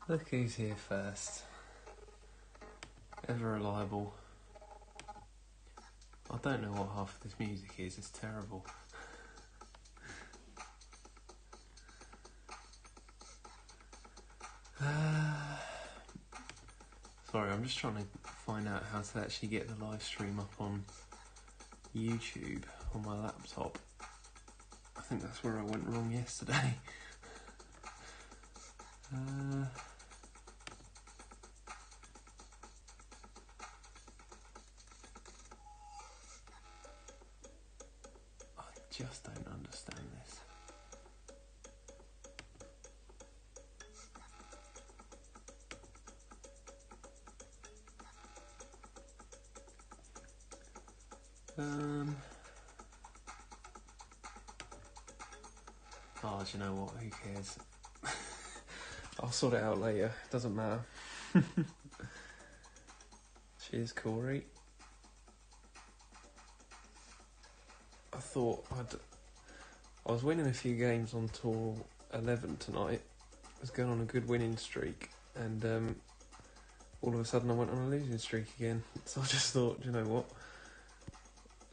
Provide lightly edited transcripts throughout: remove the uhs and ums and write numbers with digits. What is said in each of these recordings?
Look who's here first. Ever reliable. I don't know what half of this music is, it's terrible. Sorry, I'm just trying to find out how to actually get the live stream up on YouTube on my laptop. I think that's where I went wrong yesterday. I just don't understand this. Oh, do you know what? Who cares? I'll sort it out later. Doesn't matter. Cheers, Corey. I was winning a few games on tour 11 tonight. I was going on a good winning streak, and all of a sudden I went on a losing streak again. So I just thought, you know what?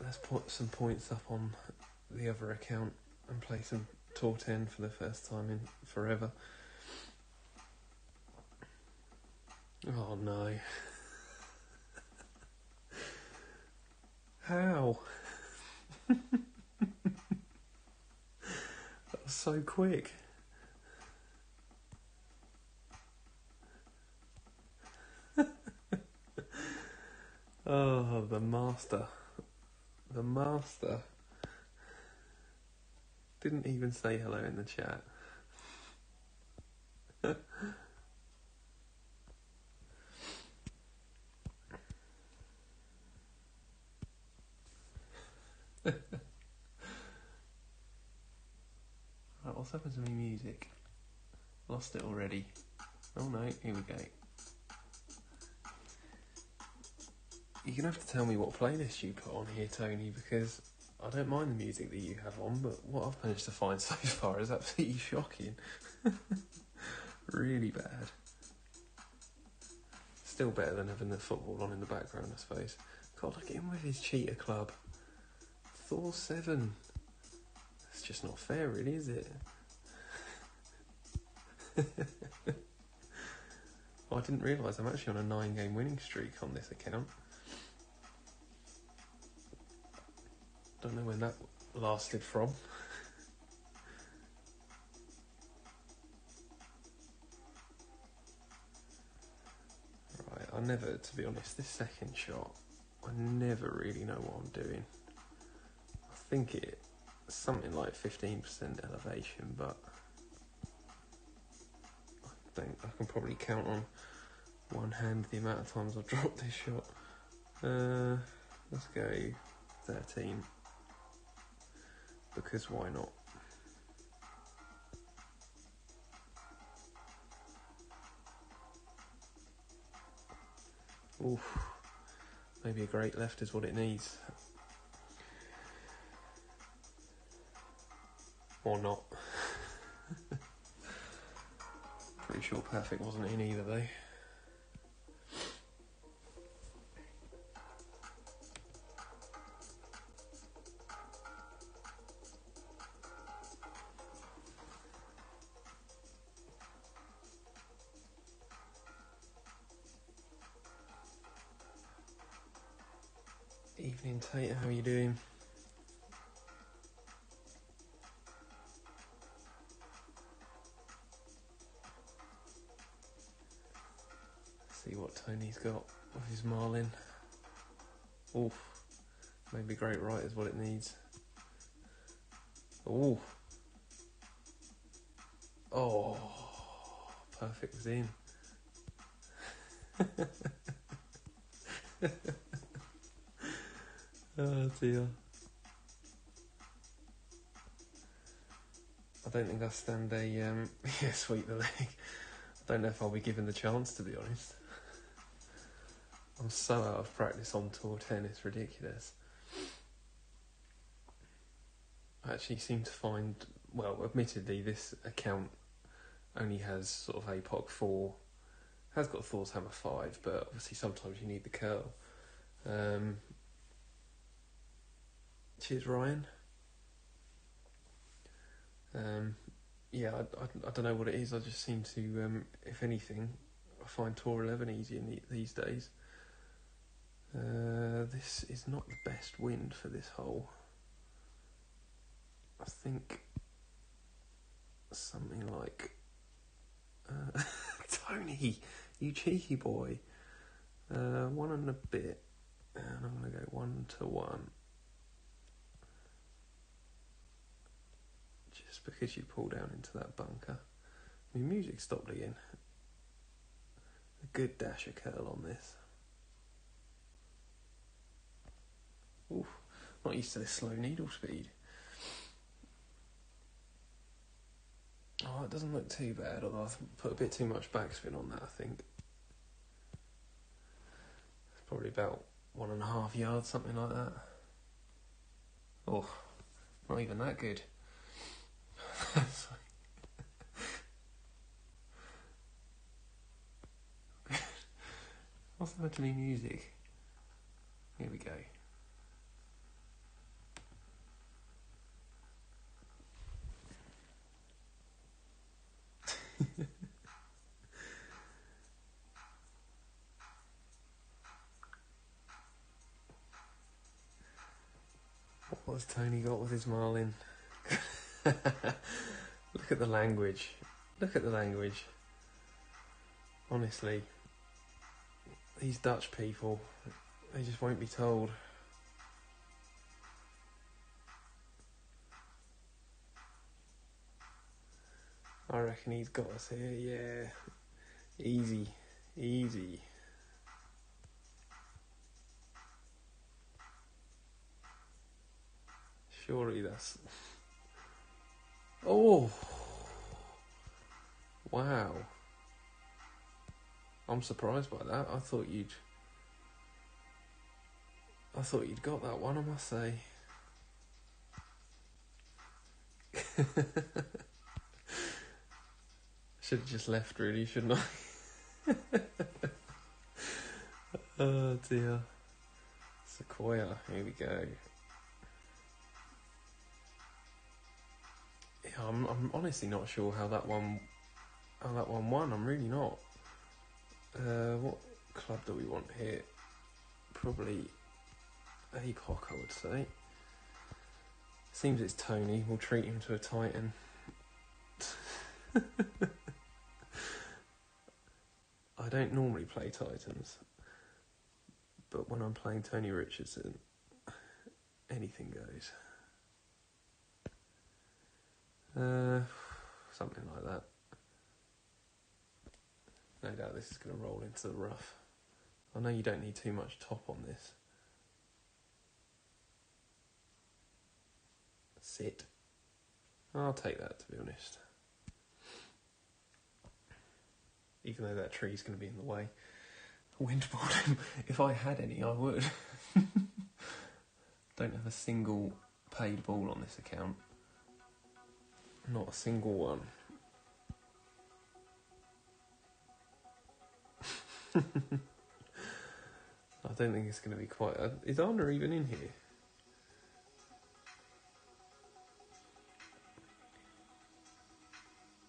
Let's put some points up on the other account and play some Tour 10 for the first time in forever. Oh no. How? That was so quick. Oh, the master. The master. Didn't even say hello in the chat. Right, what's happened to my music? Lost it already. Oh no, here we go. You're going to have to tell me what playlist you put on here, Tony, because I don't mind the music that you have on, but what I've managed to find so far is absolutely shocking. Really bad. Still better than having the football on in the background, I suppose. God, look at him with his cheetah club. Thor 7. It's just not fair, really, is it? Well, I didn't realise I'm actually on a 9-game winning streak on this account. Don't know when that lasted from. Right, I never, to be honest, this second shot, I never really know what I'm doing. I think it's something like 15% elevation, but I can probably count on one hand the amount of times I've dropped this shot. Let's go 13, because why not? Oof, maybe a great left is what it needs. Or not. Pretty sure perfect wasn't in either though. Evening Tate, how are you doing? See what Tony's got with his Marlin. Oof, maybe great right is what it needs. Ooh. Oh, perfect was in. Oh dear. I don't think I stand a yeah, sweep the leg. I don't know if I'll be given the chance, to be honest. I'm so out of practice on Tour 10, it's ridiculous. I actually seem to find, well, admittedly this account only has sort of APOC 4, has got Thor's Hammer 5, but obviously sometimes you need the curl. Cheers, Ryan. Yeah, I don't know what it is. I just seem to, if anything, I find Tour 11 easier these days. This is not the best wind for this hole. I think something like Tony, you cheeky boy. 1 and a bit, and I'm going to go 1 to 1. Just because you pull down into that bunker. My music stopped again. A good dash of curl on this. Oof, not used to this slow needle speed. Oh, it doesn't look too bad, although I've put a bit too much backspin on that, I think. It's probably about 1.5 yards, something like that. Oh, not even that good. What's happened to me music? Here we go. What has Tony got with his marlin? Look at the language. Look at the language. Honestly, these Dutch people, they just won't be told. I reckon he's got us here, yeah. Easy, easy. Surely that's... Oh! Wow. I'm surprised by that. I thought you'd got that one, I must say. Should have just left, really, shouldn't I? Oh dear. Sequoia, here we go. Yeah, I'm honestly not sure how that one won. I'm really not. What club do we want here? Probably APOC, I would say. Seems it's Tony. We'll treat him to a Titan. I don't normally play Titans, but when I'm playing Tony Richardson, anything goes. Something like that. No doubt this is going to roll into the rough. I know you don't need too much top on this. Sit. I'll take that, to be honest. Even though that tree's going to be in the way. Windboard, if I had any, I would. Don't have a single paid ball on this account. Not a single one. I don't think it's going to be quite... Is Arna even in here?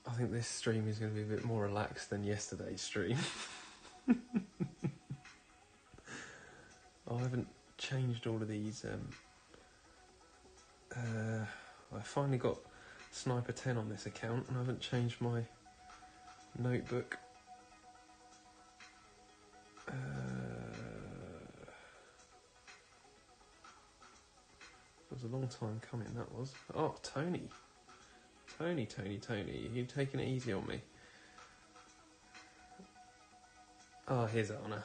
I think this stream is going to be a bit more relaxed than yesterday's stream. I haven't changed all of these. I finally got Sniper 10 on this account and I haven't changed my notebook. It was a long time coming, that was. Oh, Tony. Tony, you're taking it easy on me. Oh, here's Anna.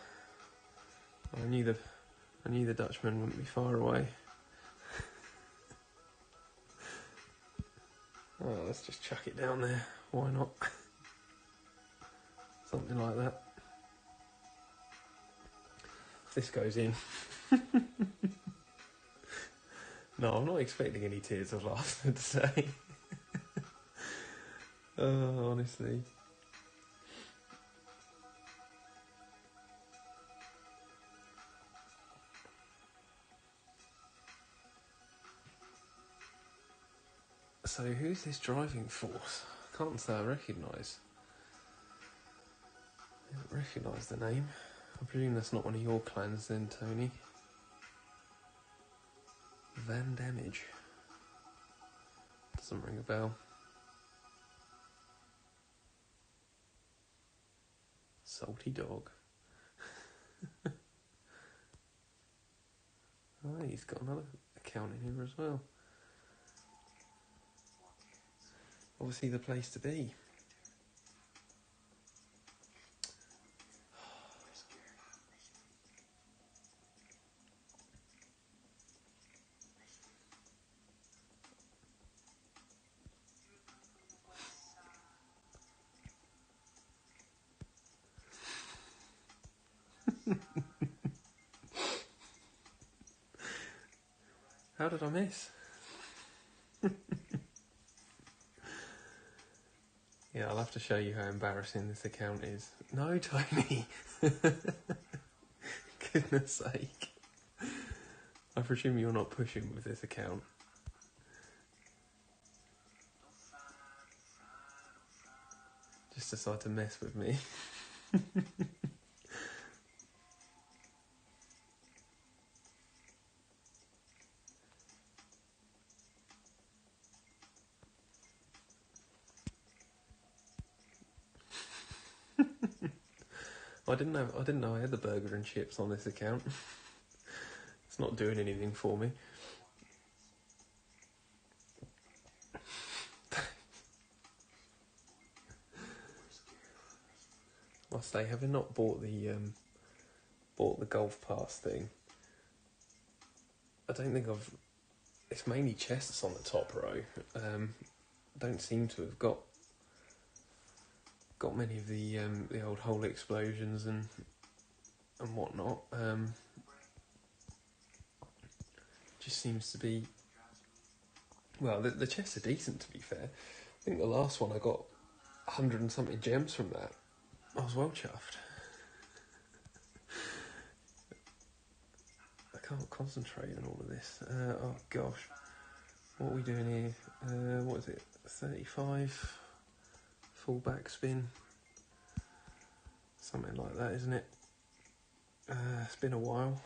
I knew the Dutchman wouldn't be far away. Oh, let's just chuck it down there. Why not? Something like that. If this goes in. No, I'm not expecting any tears of laughter today. Oh, honestly. So who's this driving force? I can't say I recognise the name. I presume that's not one of your clans then, Tony. Van Damage. Doesn't ring a bell. Salty Dog. Oh, he's got another account in here as well. Obviously the place to be. How did I miss? Yeah, I'll have to show you how embarrassing this account is. No, Tony. Goodness sake. I presume you're not pushing with this account. Just decide to mess with me. I didn't know I had the burger and chips on this account. It's not doing anything for me. I must say, having not bought the golf pass thing, I don't think I've. It's mainly chests on the top row. Don't seem to have got many of the old hole explosions and whatnot. Just seems to be. Well, the chests are decent, to be fair. I think the last one I got 100 and something gems from that. I was well chuffed. I can't concentrate on all of this. Oh gosh, what are we doing here? What is it? 35 full back spin, something like that, isn't it? It's been a while.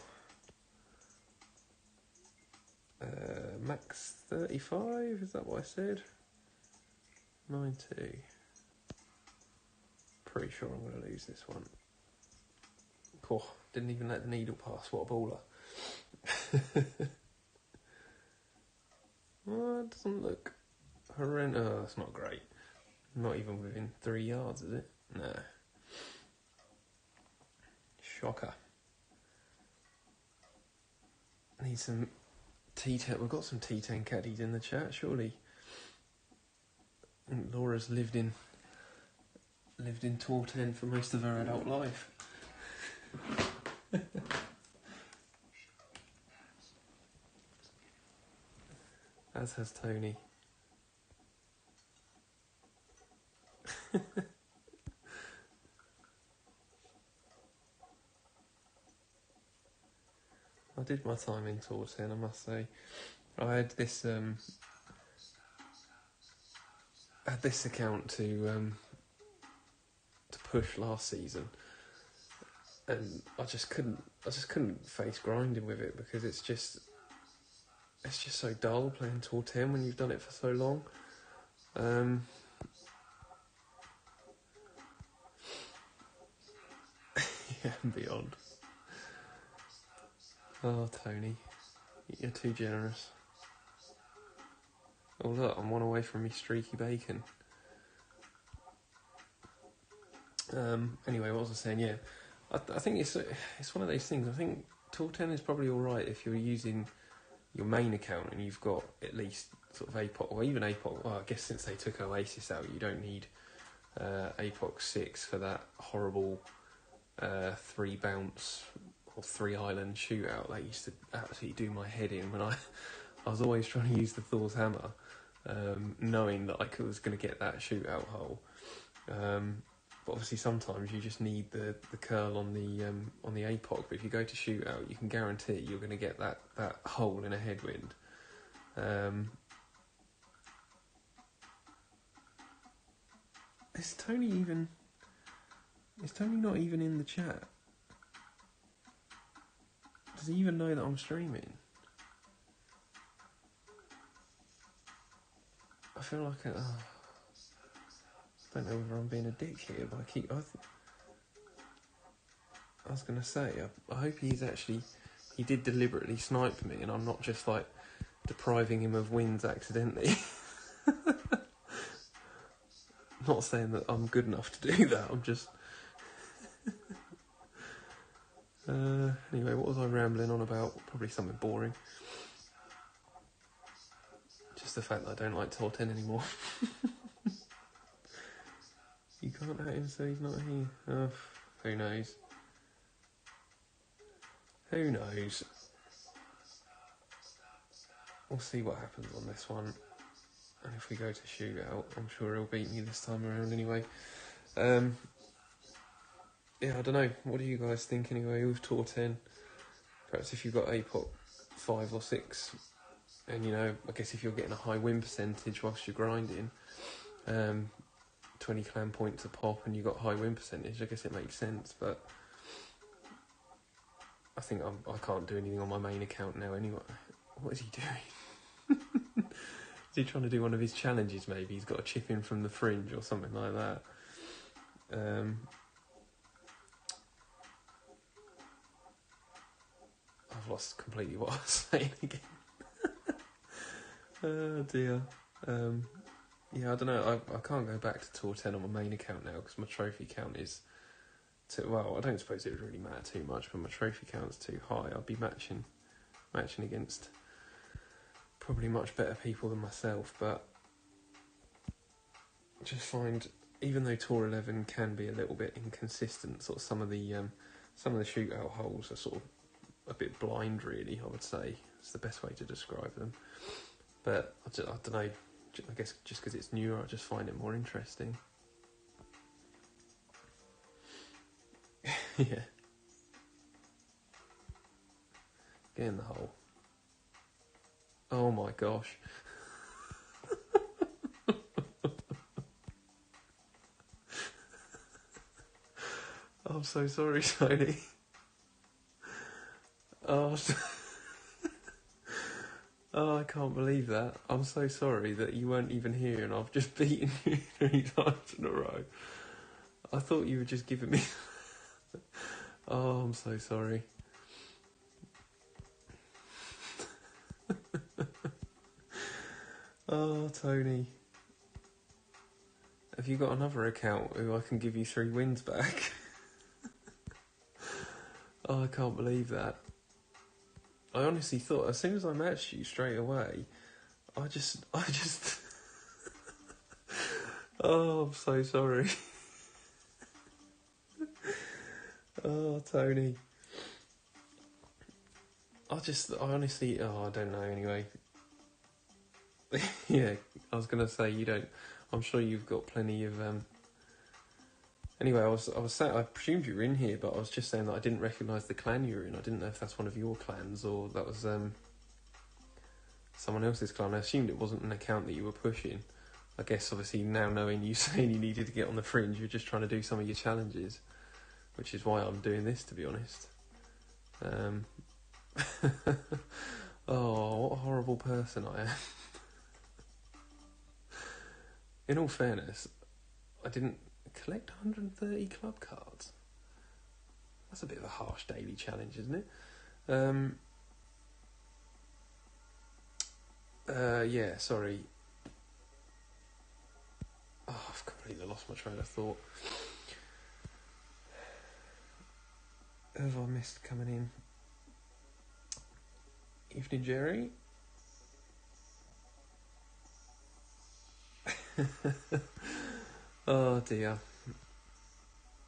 Max 35, is that what I said? 90. Pretty sure I'm going to lose this one. Cool, didn't even let the needle pass, what a baller. Well, it doesn't look horrendous. Oh, that's not great. Not even within 3 yards, is it? No. Shocker. Need some T10. We've got some T10 caddies in the chat, surely. I think Laura's lived in Tour 10 for most of her adult life. As has Tony. I did my time in Tour 10, I must say. I had this account to push last season, and I just couldn't face grinding with it because it's just so dull playing Tour 10 when you've done it for so long. Yeah, and beyond. Oh, Tony, you're too generous. Oh look, I'm one away from me streaky bacon. Anyway, what was I saying? Yeah, I think it's one of those things. I think Tour 10 is probably all right if you're using your main account and you've got at least sort of APOC, or even APOC. Well, I guess since they took Oasis out, you don't need APOC 6 for that horrible 3 bounce or 3 island shootout. That used to absolutely do my head in when I was always trying to use the Thor's hammer. knowing that I was going to get that shootout hole. But obviously sometimes you just need the curl on the APOC, but if you go to shootout, you can guarantee you're going to get that hole in a headwind. Is Tony not even in the chat? Does he even know that I'm streaming? I feel like I don't know whether I'm being a dick here, but I was going to say, I hope he did deliberately snipe me and I'm not just like depriving him of wins accidentally. Not saying that I'm good enough to do that, I'm just... Anyway, what was I rambling on about? Probably something boring. Just the fact that I don't like T10 anymore. You can't at him, so he's not here. Oh, who knows? Who knows? We'll see what happens on this one. And if we go to shootout, I'm sure he'll beat me this time around anyway. Yeah, I don't know. What do you guys think anyway with T10? Perhaps if you've got APOC 5 or 6, and you know, I guess if you're getting a high win percentage whilst you're grinding, 20 clan points a pop and you've got high win percentage, I guess it makes sense, but I think I can't do anything on my main account now anyway. What is he doing? Is he trying to do one of his challenges maybe? He's got a chip in from the fringe or something like that. I've lost completely what I was saying again. Oh dear. Yeah, I don't know. I can't go back to T10 on my main account now because my trophy count is too... Well, I don't suppose it would really matter too much, but my trophy count's too high. I'll be matching against probably much better people than myself, but I just find, even though Tour 11 can be a little bit inconsistent, sort of some of the shootout holes are sort of a bit blind, really, I would say. It's the best way to describe them. But I don't know, I guess just because it's newer, I just find it more interesting. Yeah. Get in the hole. Oh my gosh. I'm so sorry, Tony. Oh, oh, I can't believe that. I'm so sorry that you weren't even here and I've just beaten you 3 times in a row. I thought you were just giving me... Oh, I'm so sorry. Oh, Tony. Have you got another account who I can give you 3 wins back? Oh, I can't believe that. I honestly thought, as soon as I matched you straight away, I just... Oh, I'm so sorry. Oh, Tony. I honestly... Oh, I don't know, anyway. Yeah, I was going to say, you don't... I'm sure you've got plenty of... Anyway, I was saying, I presumed you were in here, but I was just saying that I didn't recognise the clan you were in. I didn't know if that's one of your clans or that was someone else's clan. I assumed it wasn't an account that you were pushing. I guess, obviously, now knowing you saying you needed to get on the fringe, you're just trying to do some of your challenges, which is why I'm doing this, to be honest. Oh, what a horrible person I am. In all fairness, I didn't collect 130 club cards. That's a bit of a harsh daily challenge, isn't it? Yeah, sorry. Oh, I've completely lost my train of thought. Who have I missed coming in? Evening, Jerry. Oh dear.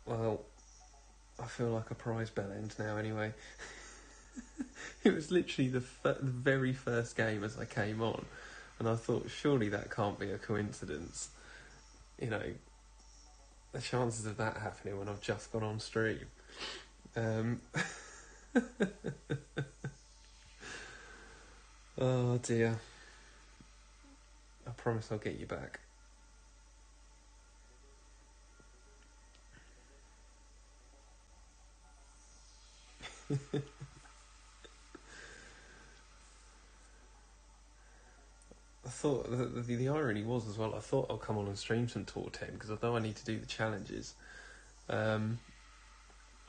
Well, I feel like a prize bell end now anyway. It was literally the very first game as I came on. And I thought, surely that can't be a coincidence. You know, the chances of that happening when I've just gone on stream. Oh dear. I promise I'll get you back. I thought the irony was as well. I thought I'll come on and stream some Tour 10 because although I need to do the challenges, I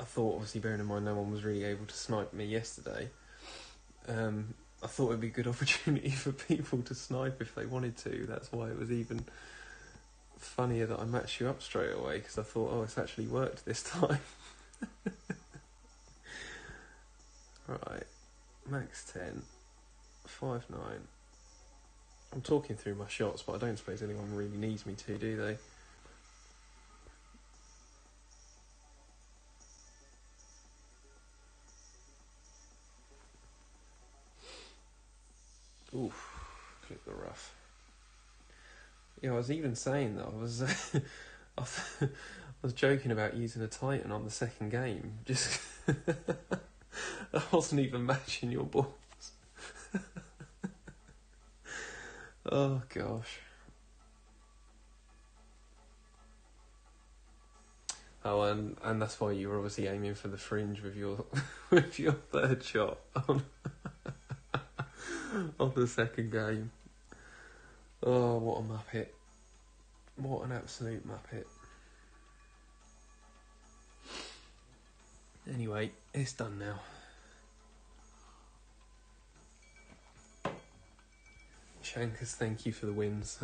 thought obviously bearing in mind no one was really able to snipe me yesterday. I thought it'd be a good opportunity for people to snipe if they wanted to. That's why it was even funnier that I matched you up straight away because I thought, oh, it's actually worked this time. Right, max 10, 5.9. I'm talking through my shots, but I don't suppose anyone really needs me to, do they? Oof, clip the rough. Yeah, I was even saying that I was, I was joking about using a Titan on the second game. Just, I wasn't even matching your balls. Oh gosh. Oh, and that's why you were obviously aiming for the fringe with your with your third shot on on the second game. Oh, what a muppet! What an absolute muppet! Anyway, it's done now. Shankers, thank you for the wins.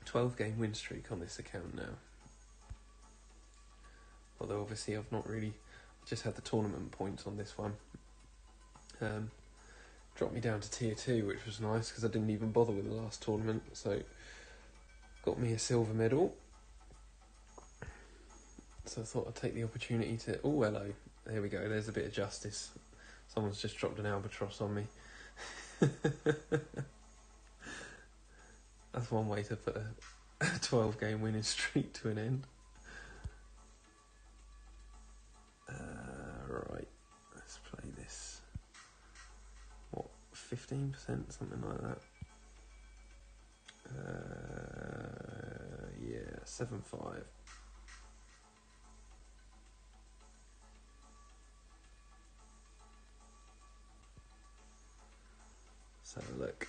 12-game win streak on this account now. Although obviously I've not really, just had the tournament points on this one. Dropped me down to tier 2, which was nice because I didn't even bother with the last tournament. So got me a silver medal. So I thought I'd take the opportunity to... Oh, hello. There we go. There's a bit of justice. Someone's just dropped an albatross on me. That's one way to put a 12-game winning streak to an end. Right. Let's play this. What, 15%? Something like that. Yeah, 7.5. So look.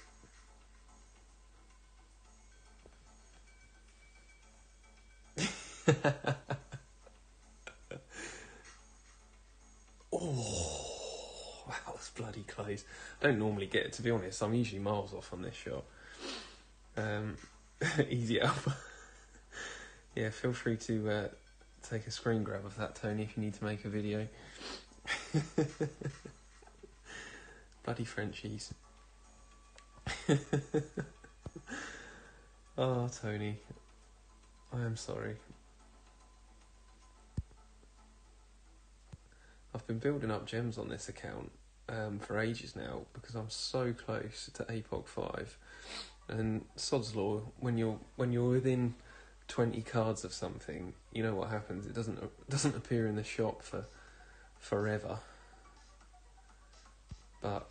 Oh, that was bloody close. I don't normally get it, to be honest. I'm usually miles off on this shot. Easy up. Yeah, feel free to take a screen grab of that, Tony, if you need to make a video. Bloody Frenchies. Oh, Tony, I am sorry. I've been building up gems on this account for ages now because I'm so close to APOC 5. And sod's law, when you're within 20 cards of something, you know what happens. It doesn't appear in the shop for forever. But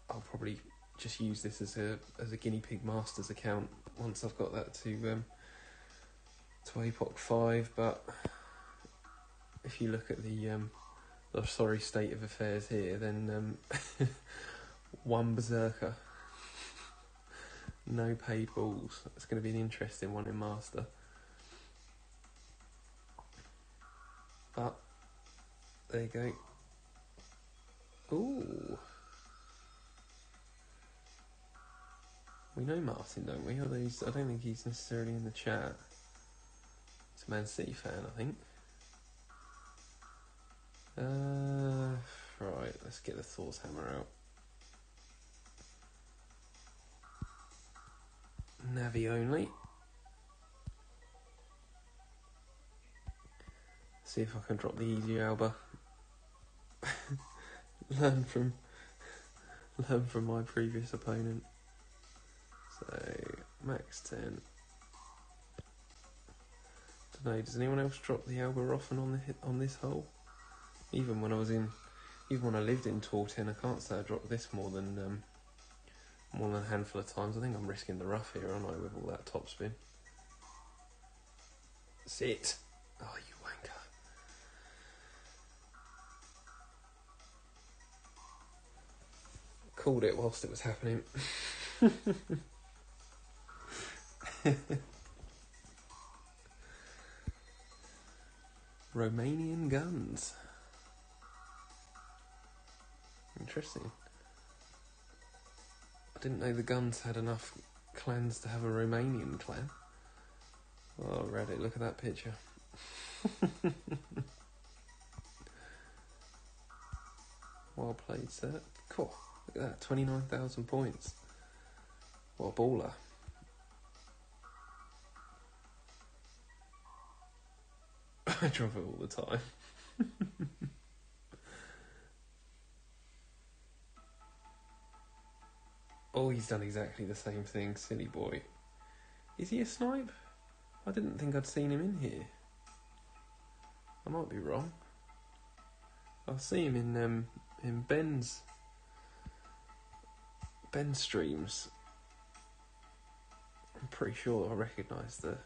I'll probably just use this as a guinea pig masters account once I've got that to APOC 5. But if you look at the sorry state of affairs here, then one berserker, no paid balls. It's going to be an interesting one in master. But there you go. Ooh. We know Martin, don't we? Although I don't think he's necessarily in the chat. He's a Man City fan, I think. Right, let's get the Thor's hammer out. Navi only. See if I can drop the easy Alba. Learn Learn from my previous opponent. So, max 10. Don't know, does anyone else drop the Alberoffen on this hole? Even when I lived in T10, I can't say I dropped this more than a handful of times. I think I'm risking the rough here, aren't I, with all that topspin? Sit! Oh, you wanker. Called it whilst it was happening. Romanian guns. Interesting. I didn't know the guns had enough clans to have a Romanian clan. Oh, Reddit, look at that picture. Well played, sir. Cool. Look at that, 29,000 points. What a baller. I drop it all the time. Oh, he's done exactly the same thing, silly boy. Is he a snipe? I didn't think I'd seen him in here. I might be wrong. I'll see him in Ben's streams. I'm pretty sure I recognise the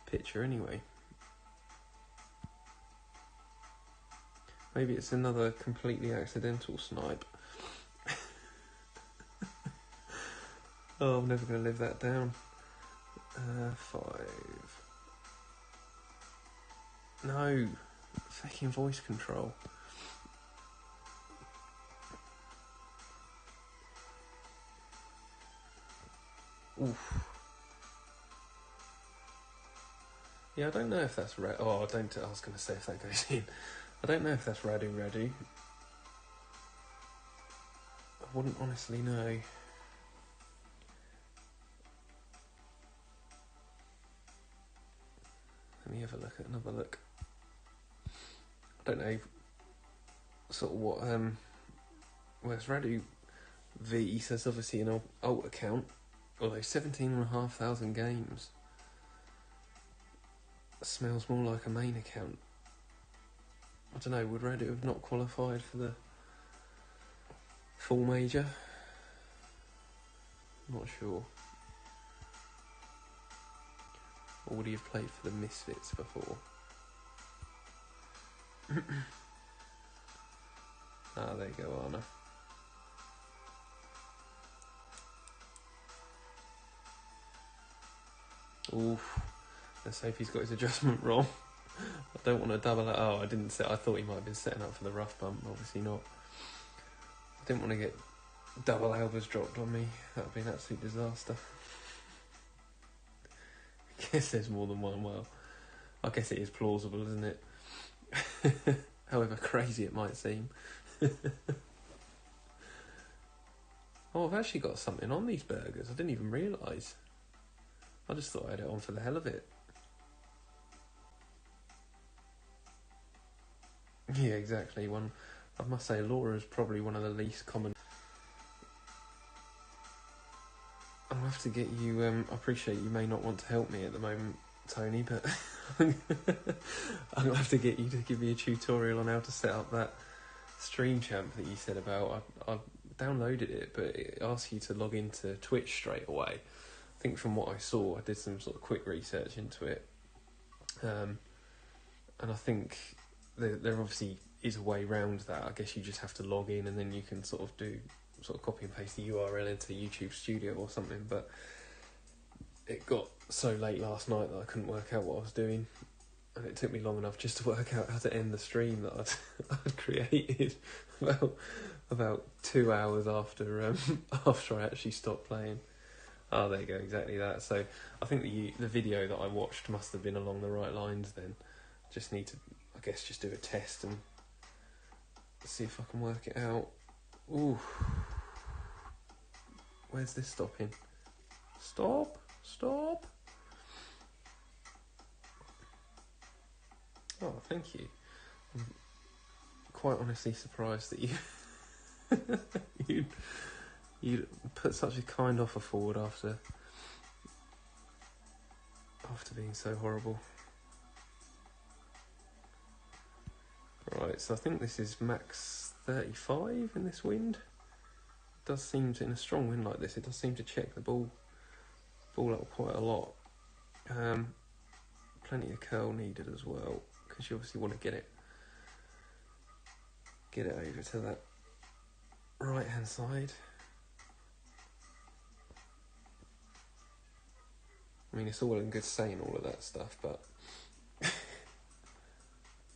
picture anyway. Maybe it's another completely accidental snipe. Oh, I'm never going to live that down. 5. No. Fucking voice control. Oof. Yeah, I don't know if that's I was going to say if that goes in. I don't know if that's Radu. I wouldn't honestly know. Let me have a look at another look. I don't know sort of what where's Radu V says obviously an alt account, although 17,500 games. Smells more like a main account. I don't know, would Radu have not qualified for the full major? Not sure. Or would he have played for the Misfits before? Ah, there you go, Anna. Oof. Let's hope he's got his adjustment wrong. I don't want to double it. Oh, I didn't set. I thought he might have been setting up for the rough bump. Obviously not. I didn't want to get double Albers dropped on me. That would be an absolute disaster. I guess there's more than one. Well, I guess it is plausible, isn't it? However crazy it might seem. Oh, I've actually got something on these burgers. I didn't even realise. I just thought I had it on for the hell of it. Yeah, exactly. I must say, Laura is probably one of the least common. I'll have to get you. I appreciate you may not want to help me at the moment, Tony, but I'll have to get you to give me a tutorial on how to set up that stream champ that you said about. I downloaded it, but it asks you to log into Twitch straight away. I think from what I saw, I did some sort of quick research into it, and I think there obviously is a way around that. I guess you just have to log in, and then you can sort of copy and paste the URL into YouTube Studio or something. But it got so late last night that I couldn't work out what I was doing, and it took me long enough just to work out how to end the stream that I'd created about 2 hours after I actually stopped playing. Oh, there you go, exactly that. So I think the video that I watched must have been along the right lines then. Just need to, I guess, just do a test and see if I can work it out. Ooh. Where's this stopping? Stop! Oh, thank you. I'm quite honestly surprised that you You put such a kind offer forward after being so horrible. Right, so I think this is max 35 in this wind. It does seem to, in a strong wind like this, it does seem to check the ball up quite a lot. Plenty of curl needed as well, because you obviously want to get it over to that right hand side. I mean, it's all in good saying all of that stuff, but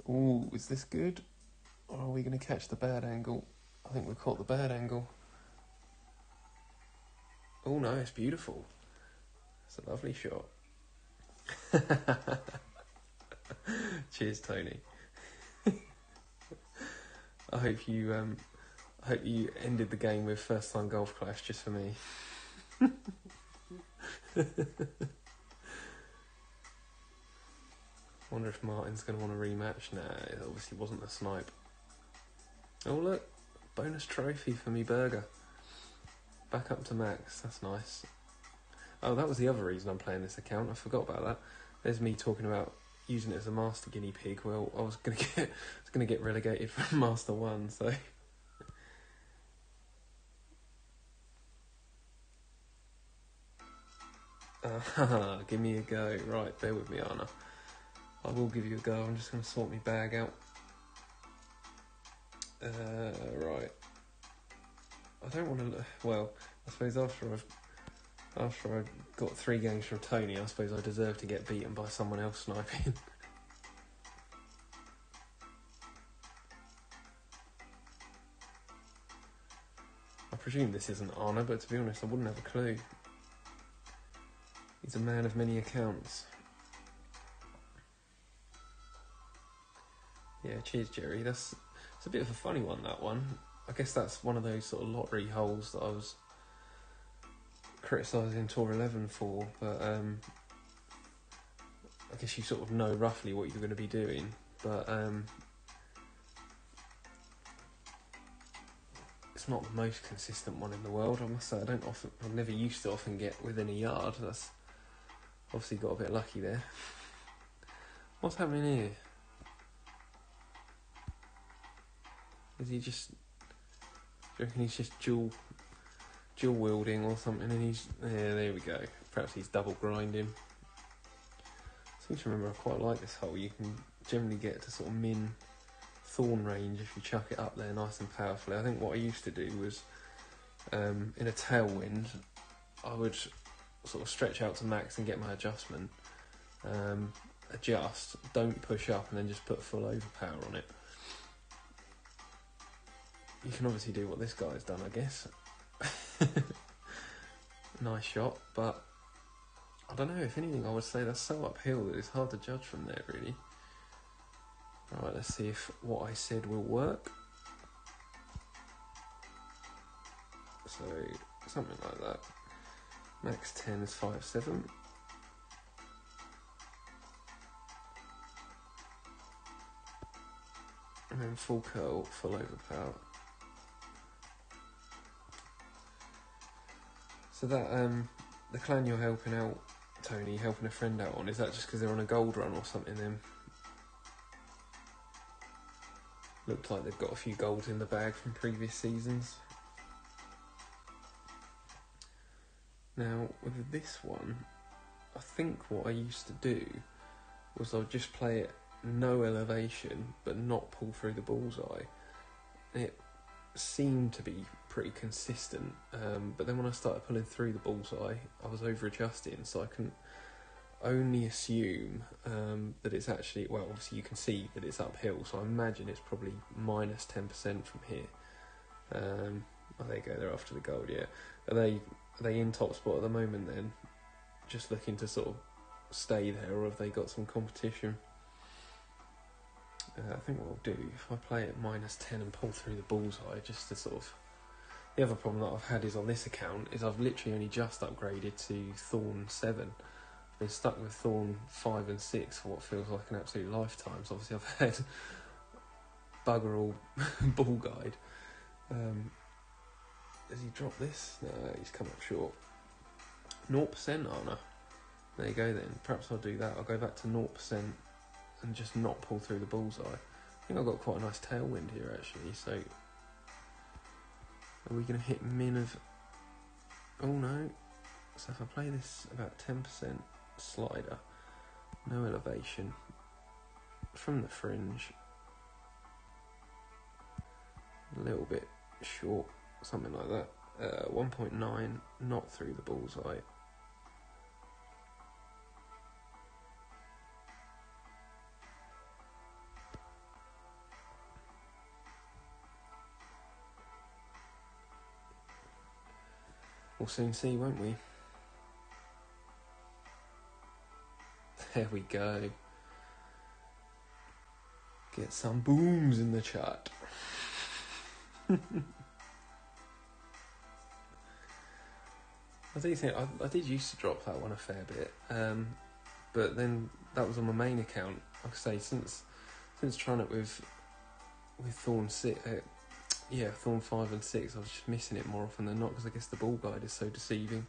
ooh, is this good? Or are we going to catch the bad angle? I think we've caught the bad angle. Oh no, it's beautiful. It's a lovely shot. Cheers, Tony. I hope you ended the game with first time golf clash just for me. Wonder if Martin's going to want a rematch. Nah, it obviously wasn't a snipe. Oh look, bonus trophy for me burger. Back up to max, that's nice. Oh, that was the other reason I'm playing this account. I forgot about that. There's me talking about using it as a master guinea pig. Well, I was gonna get relegated from Master 1, so give me a go. Right, bear with me, Anna. I will give you a go. I'm just going to sort my bag out. Right. I don't want to... Well, I suppose after I got 3 games from Tony, I suppose I deserve to get beaten by someone else sniping. I presume this isn't Anna, but to be honest, I wouldn't have a clue. He's a man of many accounts. Yeah, cheers, Jerry. It's a bit of a funny one, that one. I guess that's one of those sort of lottery holes that I was criticising Tour 11 for, but I guess you sort of know roughly what you're going to be doing, but it's not the most consistent one in the world, I must say. I never used to often get within a yard. That's obviously got a bit lucky there. What's happening here? Is he just... Do you reckon he's just dual wielding or something, and he's... Yeah, there we go. Perhaps he's double grinding. I seem to remember I quite like this hole. You can generally get to sort of min thorn range if you chuck it up there nice and powerfully. I think what I used to do was, in a tailwind, I would sort of stretch out to max and get my adjustment, adjust, don't push up, and then just put full overpower on it. You can obviously do what this guy's done, I guess. Nice shot, but I don't know, if anything I would say that's so uphill that it's hard to judge from there, really. Right, let's see if what I said will work. So, something like that. Max 10 is 5.7. And then full curl, full overpower. So that, the clan you're helping out, Tony, helping a friend out on, is that just because they're on a gold run or something then? Looked like they've got a few golds in the bag from previous seasons. Now, with this one, I think what I used to do was I'd just play it no elevation, but not pull through the bullseye. It seemed to be pretty consistent, but then when I started pulling through the bullseye, I was over-adjusting, so I can only assume that it's actually, well, obviously you can see that it's uphill, so I imagine it's probably minus 10% from here. Oh, there you go, they're after the gold, yeah. Are they in top spot at the moment then? Just looking to sort of stay there, or have they got some competition? I think what I'll do, if I play it minus 10 and pull through the bullseye, just to sort of... The other problem that I've had is on this account, is I've literally only just upgraded to Thorn 7. I've been stuck with Thorn 5 and 6 for what feels like an absolute lifetime, so obviously I've had bugger all ball guide. Has he dropped this? No, he's come up short. 0% Arna. There you go then. Perhaps I'll do that. I'll go back to 0% and just not pull through the bullseye. I think I've got quite a nice tailwind here actually, so are we going to hit min of... Oh no. So if I play this about 10% slider, no elevation, from the fringe, a little bit short, something like that, 1.9, not through the bullseye. We'll soon see, won't we? There we go. Get some booms in the chat. I do think I did used to drop that one a fair bit, but then that was on my main account. Like I say, since trying it with Thorn 6, Thorn 5 and 6, I was just missing it more often than not because I guess the ball guide is so deceiving.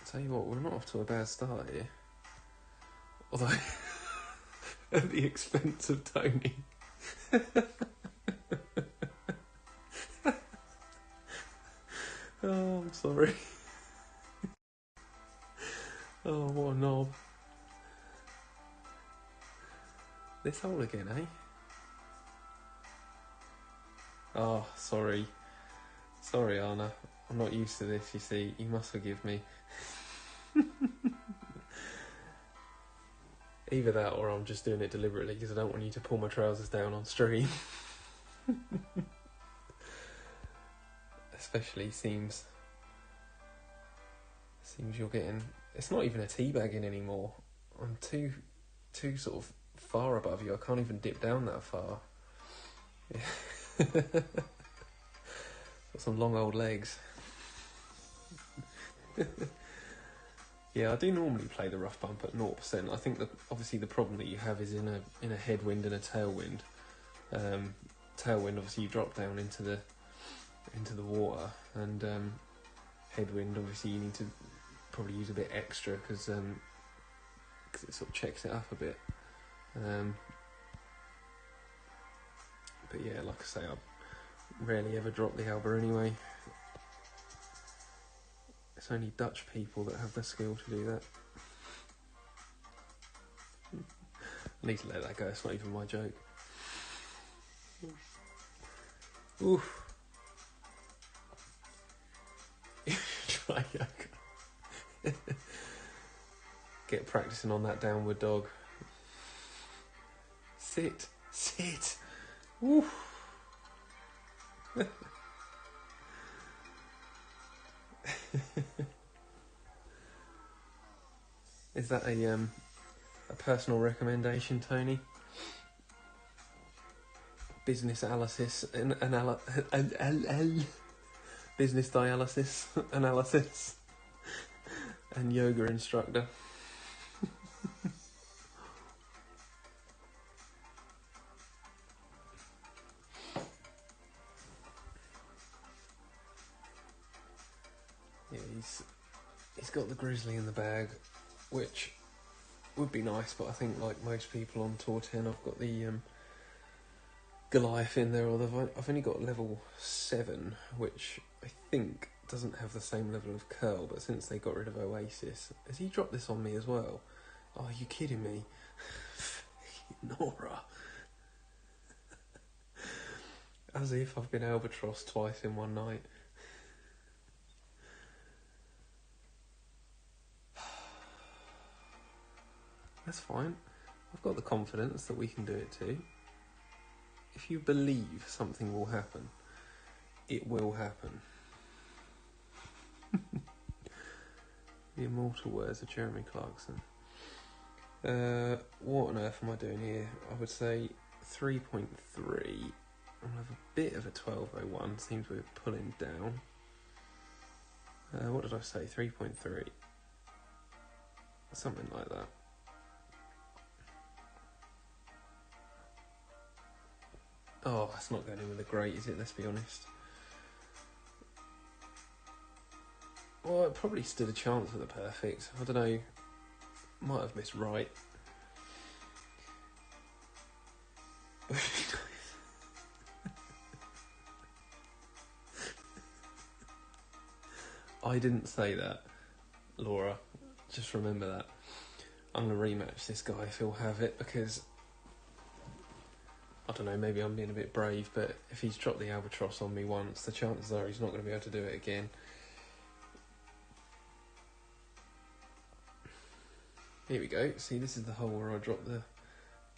Tell you what, we're not off to a bad start here. Although, at the expense of Tony. Oh, I'm sorry. Oh, what a knob. This hole again, eh? Oh, sorry. Sorry, Anna. I'm not used to this, you see. You must forgive me. Either that or I'm just doing it deliberately because I don't want you to pull my trousers down on stream. Especially seems you're getting... It's not even a teabagging anymore. I'm too sort of far above you. I can't even dip down that far. Yeah. Got some long old legs. Yeah, I do normally play the rough bump at 0%. I think that obviously the problem that you have is in a headwind and a tailwind. Tailwind, obviously you drop down into the water, and headwind, obviously you need to probably use a bit extra because it sort of checks it up a bit. But yeah, like I say, I rarely ever drop the Alba anyway. It's only Dutch people that have the skill to do that. I need to let that go, it's not even my joke. Oof. Try yoga. Get practicing on that downward dog. Sit. Oof. Is that a personal recommendation, Tony? Business analysis business dialysis analysis and yoga instructor. Yeah, he's got the grizzly in the bag, which would be nice, but I think like most people on Tour 10, I've got the Goliath in there, although I've only got level 7, which I think doesn't have the same level of curl, but since they got rid of Oasis... Has he dropped this on me as well? Oh, are you kidding me? Nora. As if I've been albatross twice in one night. That's fine. I've got the confidence that we can do it too. If you believe something will happen, it will happen. The immortal words of Jeremy Clarkson. What on earth am I doing here? I would say 3.3. I'll have a bit of a 12.01. Seems we're pulling down. What did I say? 3.3. Something like that. Oh, that's not going in with a great, is it? Let's be honest. Well, it probably stood a chance at the perfect. I don't know. Might have missed right. I didn't say that, Laura. Just remember that. I'm going to rematch this guy if he'll have it, because I don't know, maybe I'm being a bit brave, but if he's dropped the albatross on me once, the chances are he's not going to be able to do it again. Here we go. See, this is the hole where I dropped the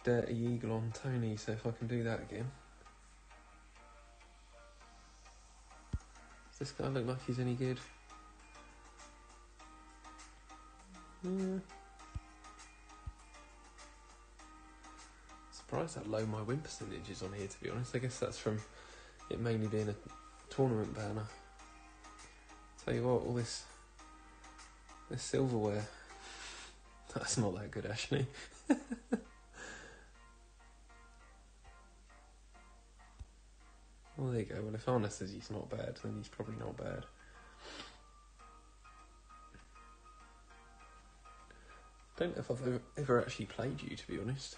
dirty eagle on Tony, so if I can do that again. Does this guy look like he's any good? Yeah. Surprised how low my win percentage is on here, to be honest. I guess that's from it mainly being a tournament banner. Tell you what, all this silverware, that's not that good actually. Well, there you go. Well, if Arna says he's not bad, then he's probably not bad. Don't know if I've ever actually played you, to be honest.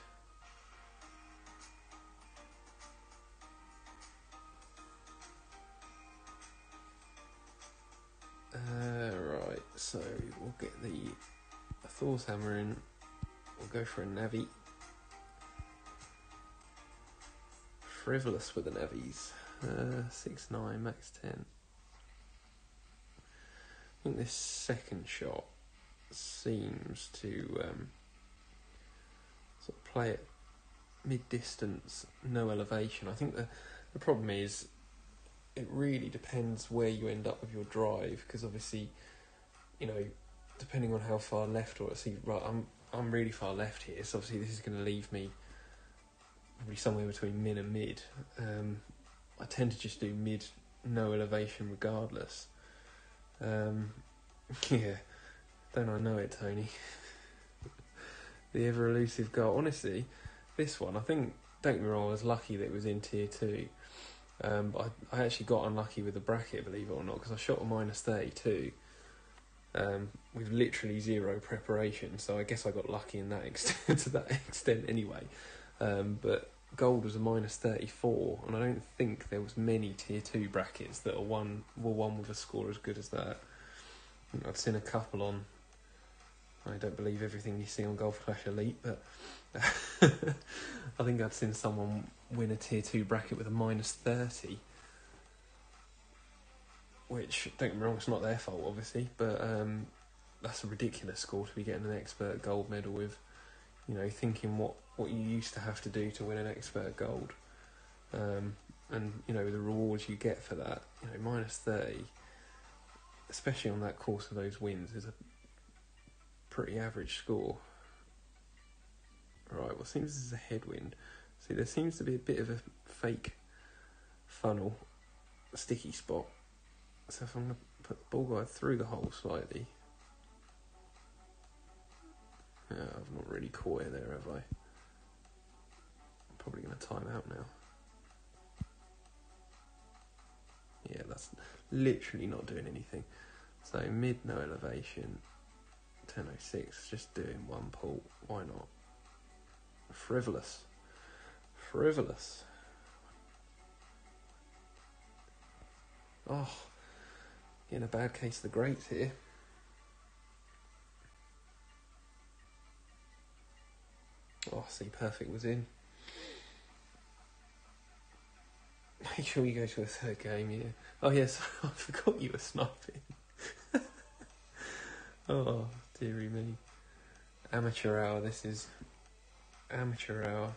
Right, so we'll get the Thor's hammer in. We'll go for a navvy. Frivolous with the navies. 6-9, max 10. I think this second shot seems to sort of play it mid-distance, no elevation. I think the problem is it really depends where you end up with your drive, because obviously, you know, depending on how far left or see, right, I'm really far left here, so obviously this is going to leave me probably somewhere between min and mid. I tend to just do mid, no elevation regardless. Yeah, don't I know it, Tony? The ever elusive goal. Honestly, this one, I think, don't get me wrong, I was lucky that it was in tier 2. But I actually got unlucky with the bracket, believe it or not, because I shot a minus 32 with literally zero preparation. So I guess I got lucky in that extent, to that extent anyway. But gold was a minus 34, and I don't think there was many tier 2 brackets that were one with a score as good as that. I've seen a couple on. I don't believe everything you see on Golf Clash Elite, but I think I'd seen someone win a tier 2 bracket with a minus 30, which, don't get me wrong, it's not their fault obviously, but that's a ridiculous score to be getting an expert gold medal with. You know, thinking what you used to have to do to win an expert gold, and you know, the rewards you get for that. You know, minus 30, especially on that course of those wins, is a pretty average score. Right, well, seems this is a headwind. See, there seems to be a bit of a fake funnel, sticky spot. So if I'm going to put the ball guide through the hole slightly. Yeah, I've not really caught it there, have I? I'm probably going to time out now. Yeah, that's literally not doing anything. So mid, no elevation, 10.06, just doing one pull. Why not? Frivolous. Oh, getting a bad case of the greats here. Oh, see, perfect was in. Make sure you go to a third game, yeah. Oh yes, I forgot you were sniping. Oh, dearie me. Amateur hour, this is amateur hour.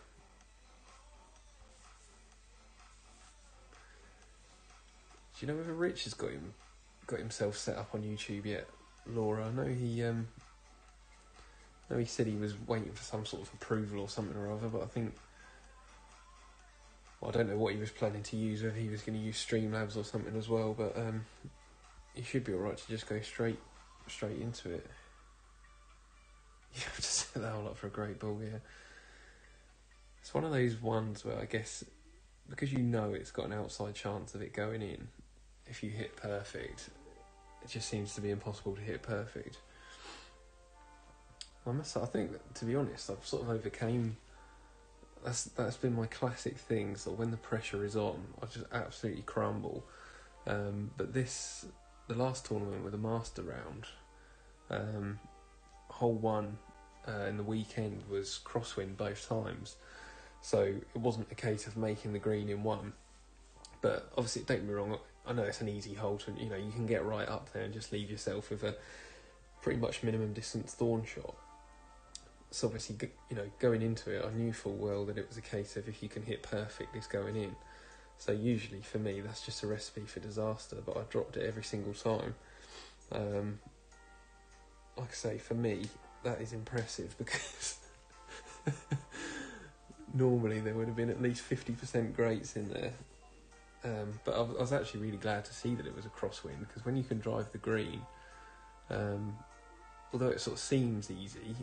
Do you know whether Rich has got himself set up on YouTube yet, Laura? I know he said he was waiting for some sort of approval or something or other, but I think, well, I don't know what he was planning to use, whether he was going to use Streamlabs or something as well, but he should be alright to just go straight into it. You have to set that all up for a great ball, yeah. It's one of those ones where I guess because you know it's got an outside chance of it going in. If you hit perfect, it just seems to be impossible to hit perfect. I think that, to be honest, I've sort of overcame. That's been my classic thing. So when the pressure is on, I just absolutely crumble. But the last tournament with the master round, hole one in the weekend was crosswind both times. So it wasn't a case of making the green in one. But obviously, don't get me wrong, I know it's an easy hole to, you can get right up there and just leave yourself with a pretty much minimum distance thorn shot. So obviously, going into it, I knew full well that it was a case of if you can hit perfect, it's going in. So usually for me, that's just a recipe for disaster, but I dropped it every single time. Like I say, for me, that is impressive because normally there would have been at least 50% greats in there. But I was actually really glad to see that it was a crosswind, because when you can drive the green, although it sort of seems easy,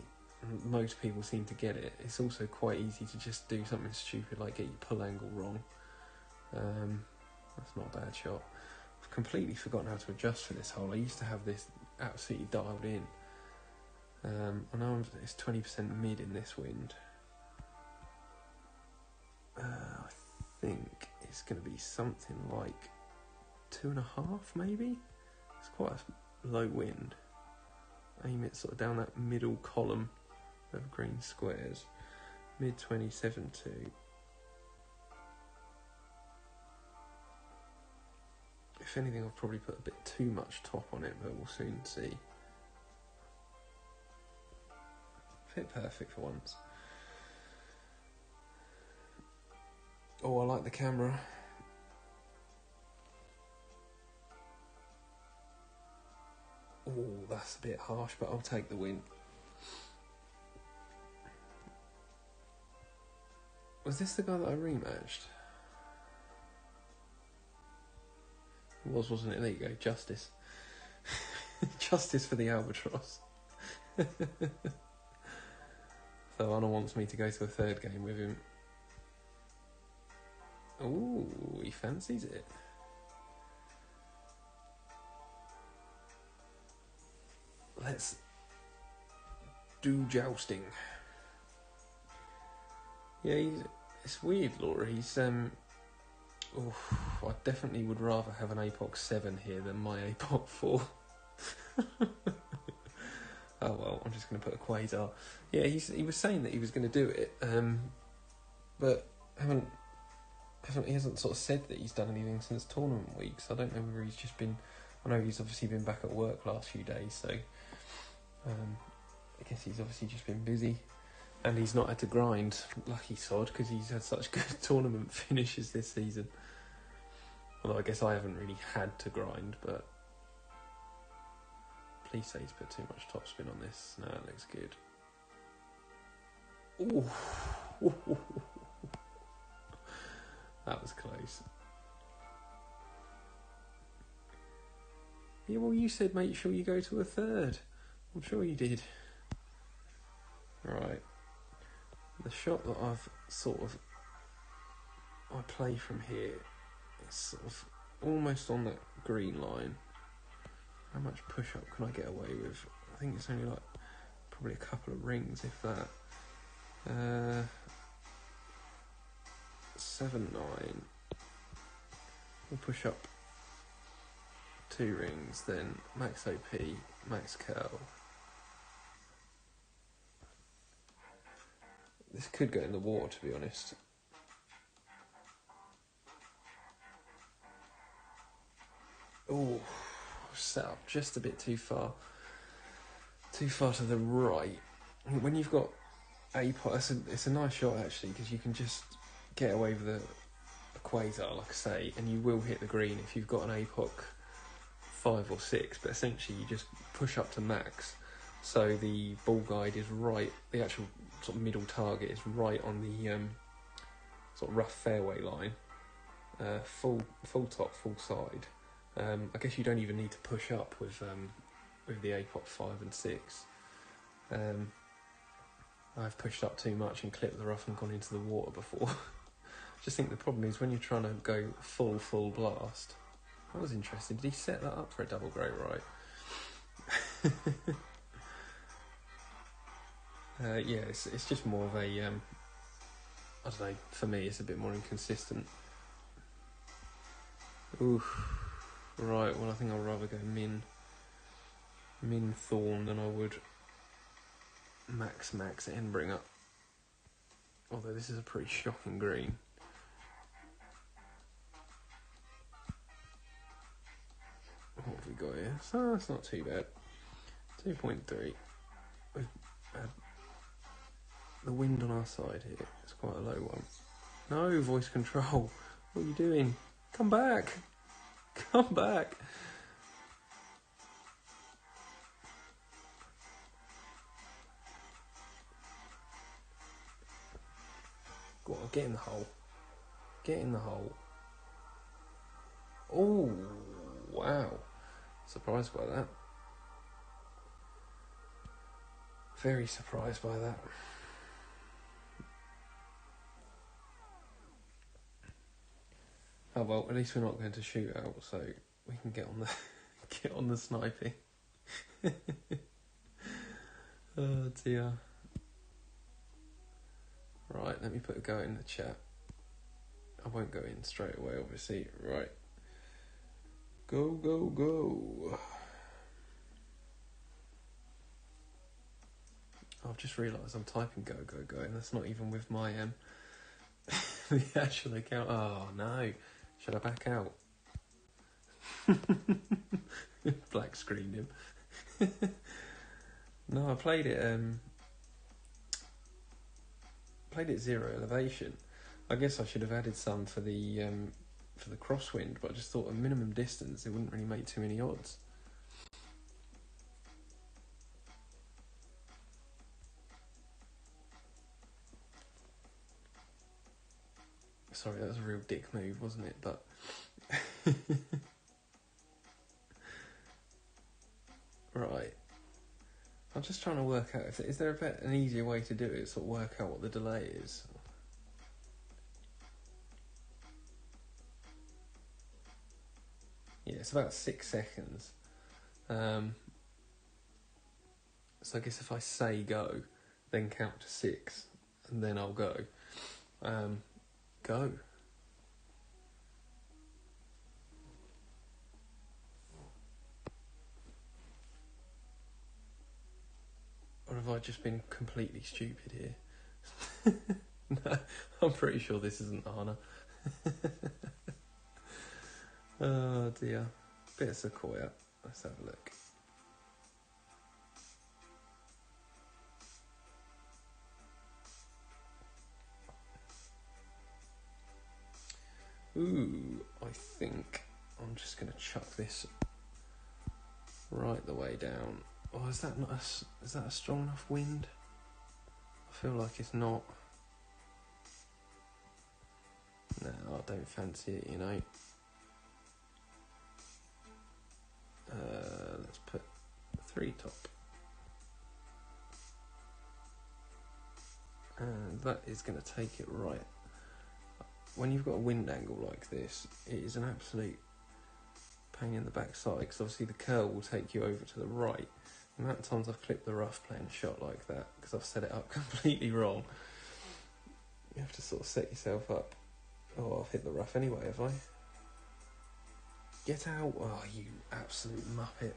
most people seem to get it, it's also quite easy to just do something stupid like get your pull angle wrong. That's not a bad shot. I've completely forgotten how to adjust for this hole. I used to have this absolutely dialed in. I know it's 20% mid in this wind. I think it's going to be something like 2.5 maybe. It's quite a low wind. Aim it sort of down that middle column of green squares. Mid 27.2. If anything, I've probably put a bit too much top on it, but we'll soon see. Fit perfect for once. Oh, I like the camera. Oh, that's a bit harsh, but I'll take the win. Was this the guy that I rematched? It was, wasn't it? There you go, justice. Justice for the albatross. So Anna wants me to go to a third game with him. Ooh, he fancies it. Let's do jousting. Yeah, it's weird, Laura. I definitely would rather have an APOC 7 here than my APOC 4. Oh well, I'm just going to put a quasar. Yeah, he was saying that he was going to do it, but he hasn't sort of said that he's done anything since tournament weeks. I don't know whether he's just been. I know he's obviously been back at work last few days, so I guess he's obviously just been busy, and he's not had to grind. Lucky sod, because he's had such good tournament finishes this season. Although I guess I haven't really had to grind, but please say he's put too much topspin on this. No, it looks good. Ooh. That was close. Yeah, well, you said make sure you go to a third. I'm sure you did. Right. The shot that I play from here is sort of almost on that green line. How much push-up can I get away with? I think it's only like probably a couple of rings, if that. 7-9. We'll push up 2 rings, then max OP, max curl. This could go in the water, to be honest. Oh, set up just a bit too far to the right. When you've got APOC, it's a nice shot actually, because you can just get away with a quasar, like I say, and you will hit the green if you've got an APOC 5 or 6, but essentially you just push up to max, so the ball guide is right, the actual sort of middle target is right on the sort of rough fairway line, full top, full side. I guess you don't even need to push up with the APOC 5 and 6. I've pushed up too much and clipped the rough and gone into the water before. Just think the problem is when you're trying to go full blast. I was interested. Did he set that up for a double great right? Yeah, it's just more of a I don't know. For me, it's a bit more inconsistent. Oof. Right. Well, I think I'll rather go min thorn than I would max Endbringer. Although this is a pretty shocking green. What have we got here? So that's not too bad. 2.3. We've had the wind on our side here. It's quite a low one. No, voice control. What are you doing? Come back. Come back. Go on, get in the hole. Get in the hole. Oh, wow. Surprised by that. Very surprised by that. Oh well, at least we're not going to shoot out, so we can get on the sniping. Oh dear. Right, let me put a go in the chat. I won't go in straight away, obviously. Right. Go, go, go. I've just realised I'm typing go, go, go, and that's not even with my the actual account. Oh no. Should I back out? Black screened him. No, I played it zero elevation. I guess I should have added some for the crosswind, but I just thought a minimum distance, it wouldn't really make too many odds. Sorry, that was a real dick move, wasn't it? But right, I'm just trying to work out, is there an easier way to do it, sort of work out what the delay is? Yeah, it's about 6 seconds. So I guess if I say go, then count to 6, and then I'll go. Go. Or have I just been completely stupid here? No, I'm pretty sure this isn't Anna. Oh dear. Bit of Sequoia. Let's have a look. Ooh, I think I'm just going to chuck this right the way down. Oh, is that a strong enough wind? I feel like it's not. No, I don't fancy it, you know. Let's put 3 top. And that is going to take it right. When you've got a wind angle like this, it is an absolute pain in the backside, because obviously the curl will take you over to the right. The amount of times I've clipped the rough playing a shot like that, because I've set it up completely wrong. You have to sort of set yourself up. Oh, I've hit the rough anyway, have I? Get out! Oh, you absolute muppet.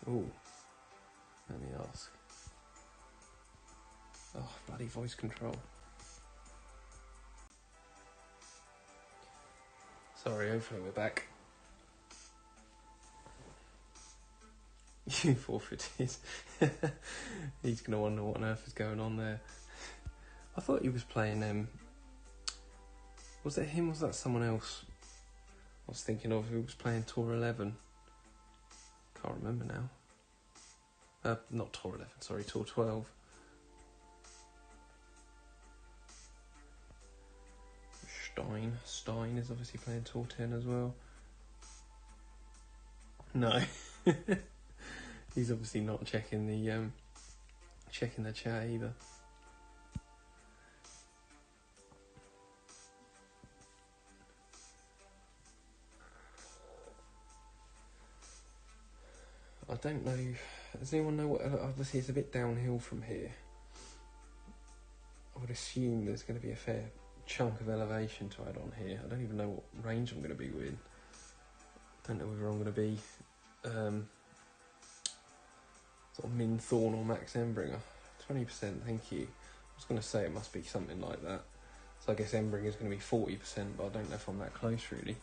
Ooh, let me ask. Oh, bloody voice control. Sorry, hopefully we're back. You forfeited. He's going to wonder what on earth is going on there. I thought he was playing, was it him or was that someone else I was thinking of who was playing Tour 11? Can't remember now. Not Tour 11, sorry, Tour 12. Stein is obviously playing Tour 10 as well. No. He's obviously not checking the chat either. I don't know. Does anyone know what? Obviously, it's a bit downhill from here. I would assume there's going to be a fair chunk of elevation to add on here. I don't even know what range I'm going to be with. Don't know whether I'm going to be sort of min Thorn or max Embringer. 20%, thank you. I was going to say it must be something like that. So I guess Embringer is going to be 40%, but I don't know if I'm that close really.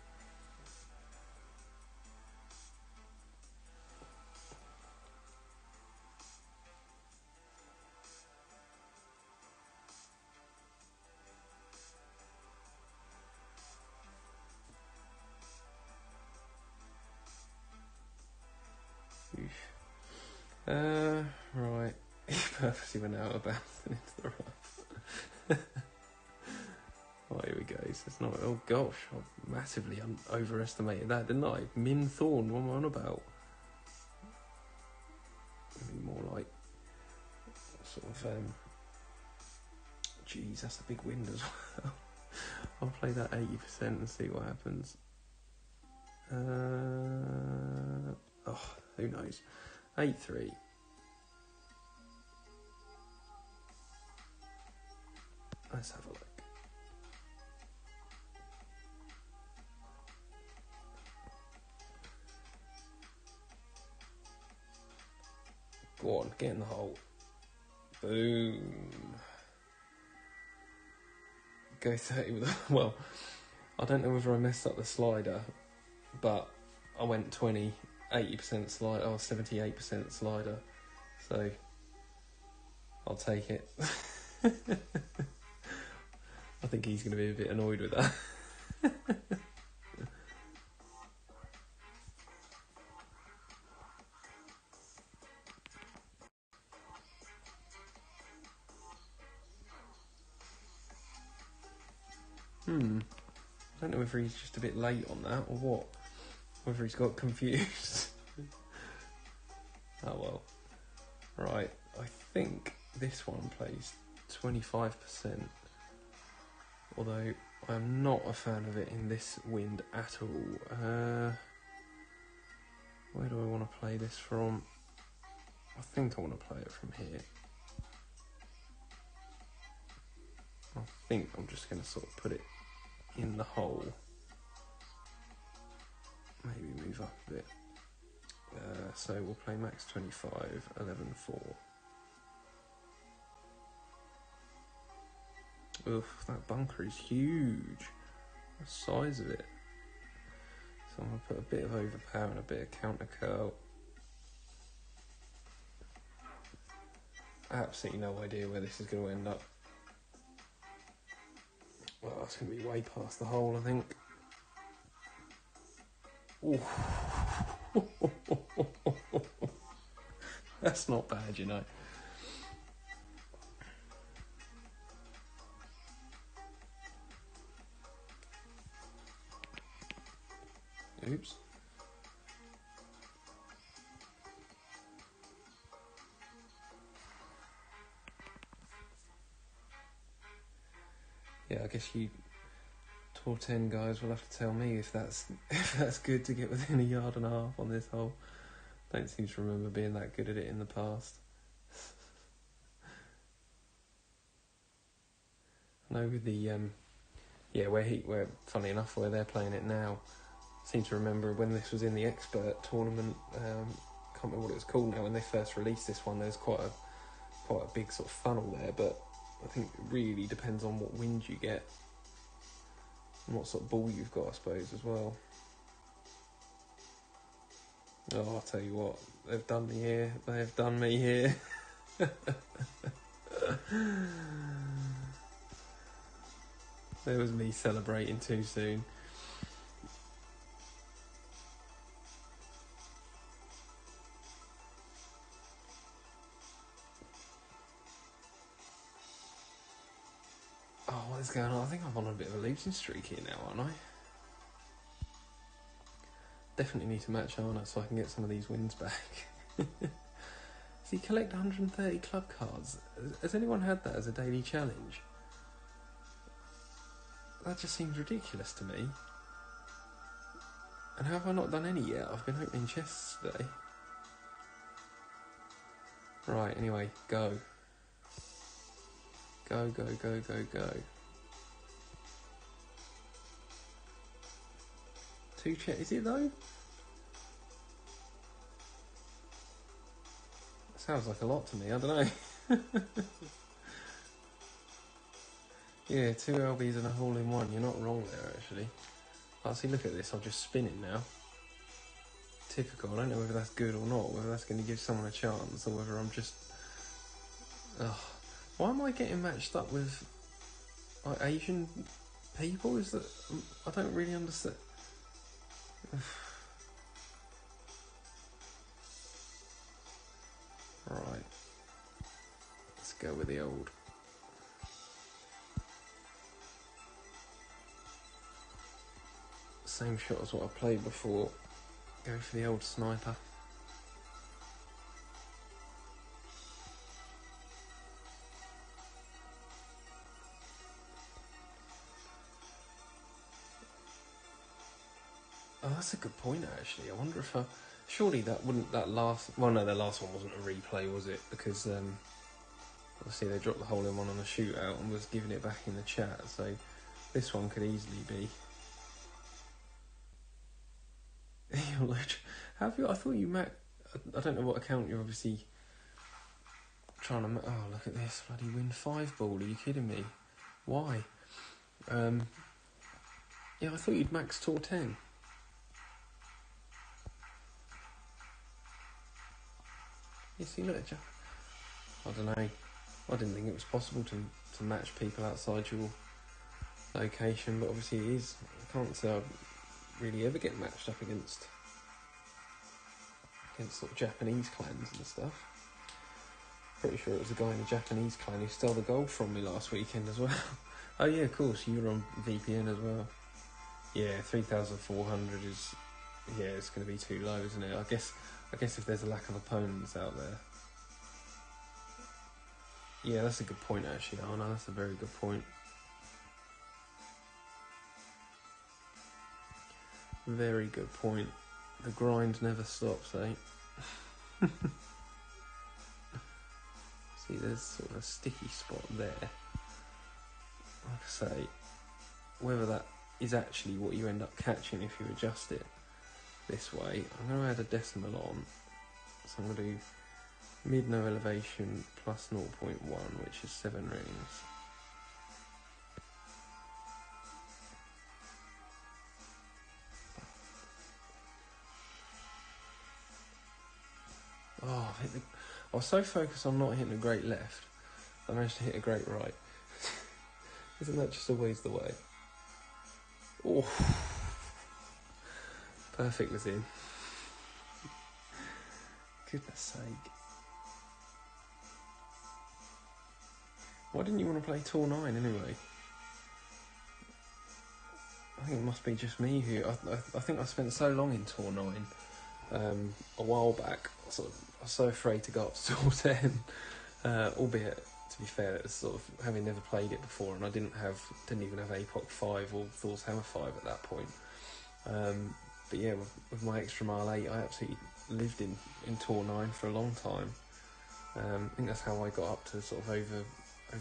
Right. He purposely went out of bounds and into the rough. Oh, here we go. So it's not. Oh gosh, I massively overestimated that, didn't I? Min Thorn, what am I on about? Maybe more like sort of. Geez, that's a big wind as well. I'll play that 80% and see what happens. Who knows? 8-3. Let's have a look. Go on, get in the hole. Boom. Go 30 with a, well, I don't know whether I messed up the slider, but I went 20, 80% slider, or 78% slider, so I'll take it. I think he's going to be a bit annoyed with that. I don't know whether he's just a bit late on that or what. Whether he's got confused. Oh well. Right, I think this one plays 25%. Although I'm not a fan of it in this wind at all. Where do I want to play this from? I think I want to play it from here. I think I'm just going to sort of put it in the hole. Maybe move up a bit. So we'll play max 25, 11-4. Oof, that bunker is huge. The size of it. So I'm going to put a bit of overpower and a bit of counter curl. Absolutely no idea where this is going to end up. Well, that's going to be way past the hole, I think. Ooh. That's not bad, you know. Oops. Yeah, I guess you T10 guys will have to tell me if that's good to get within a yard and a half on this hole. Don't seem to remember being that good at it in the past. I know with the where funny enough where they're playing it now, I seem to remember when this was in the expert tournament. Can't remember what it was called now. When they first released this one, there's quite a big sort of funnel there, but I think it really depends on what wind you get and what sort of ball you've got, I suppose, as well. Oh, I'll tell you what, they've done me here. They have done me here. There was me celebrating too soon. Oh, what is going on? I think I'm on a bit of a losing streak here now, aren't I? Definitely need to match Arna so I can get some of these wins back. So you collect 130 club cards. Has anyone had that as a daily challenge? That just seems ridiculous to me. And how have I not done any yet? I've been opening chests today. Right, anyway, go. Go, go, go, go, go. 2 chests, is it though? Sounds like a lot to me, I don't know. Yeah, 2 LBs and a hole-in-one, you're not wrong there actually. Oh, see, look at this, I'm just spinning now. Typical, I don't know whether that's good or not, whether that's going to give someone a chance or whether I'm just... Ugh. Why am I getting matched up with like Asian people? Is that... I don't really understand. Right. Let's go with the old. Same shot as what I played before. Go for the old sniper. Oh, that's a good point actually. I wonder if I... Surely that wouldn't... That last... Well, no, the last one wasn't a replay, was it? Because obviously they dropped the hole-in-one on the shootout and was giving it back in the chat. So this one could easily be... Have you? I thought you met. I don't know what account you're obviously trying to. Oh, look at this bloody win 5 ball. Are you kidding me? Why? Yeah, I thought you'd max tour 10. You see, look. I don't know. I didn't think it was possible to match people outside your location, but obviously it is. I can't say I really ever get matched up against sort of Japanese clans and stuff. Pretty sure it was a guy in a Japanese clan who stole the gold from me last weekend as well. Oh yeah, of course, you were on VPN as well. Yeah, 3,400 is... Yeah, it's going to be too low, isn't it? I guess if there's a lack of opponents out there. Yeah, that's a good point actually. Oh no, that's a very good point. Very good point. The grind never stops, eh? See, there's sort of a sticky spot there. Like I say, whether that is actually what you end up catching if you adjust it this way, I'm going to add a decimal on. So I'm going to do mid no elevation plus 0.1, which is 7 rings. Oh, I was so focused on not hitting a great left, I managed to hit a great right. Isn't that just always the way? Oh, perfect was in. Goodness sake. Why didn't you want to play Tour 9 anyway? I think it must be just me who... I think I spent so long in Tour 9 a while back. I was so afraid to go up to Tour 10. Albeit, to be fair, it's sort of having never played it before, and I didn't even have APOC 5 or Thor's Hammer 5 at that point. But yeah, with my extra mile 8, I absolutely lived in Tour 9 for a long time. I think that's how I got up to sort of over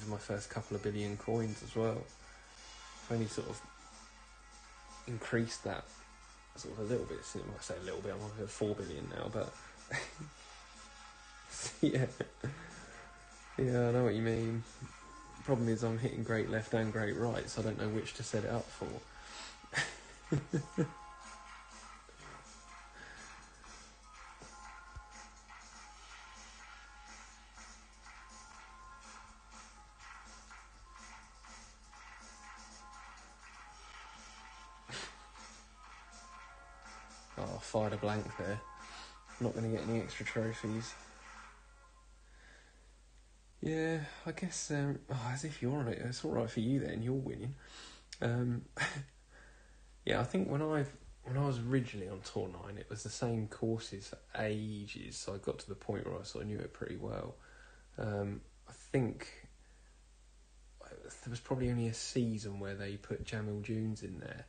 my first couple of billion coins as well. I've only sort of increased that sort of a little bit. I might say a little bit, I'm over 4 billion now, but yeah. Yeah, I know what you mean. Problem is I'm hitting great left and great right, so I don't know which to set it up for. Oh, I fired a blank there. Not going to get any extra trophies. Yeah, I guess, as if you're on it, it's alright for you then, you're winning. Yeah, I think when I've when I was originally on Tour 9, it was the same courses for ages, so I got to the point where I sort of knew it pretty well. I think there was probably only a season where they put Jamil Dunes in there,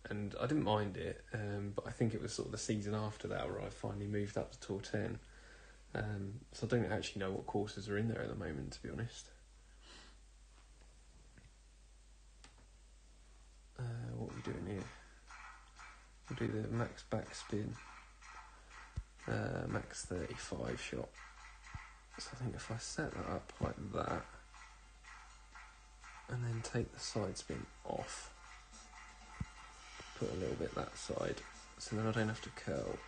and I didn't mind it, but I think it was sort of the season after that where I finally moved up to Tour 10. So I don't actually know what courses are in there at the moment, to be honest. What are we doing here? We'll do the max backspin, max 35 shot. So I think if I set that up like that, and then take the side spin off, put a little bit that side, so then I don't have to curl.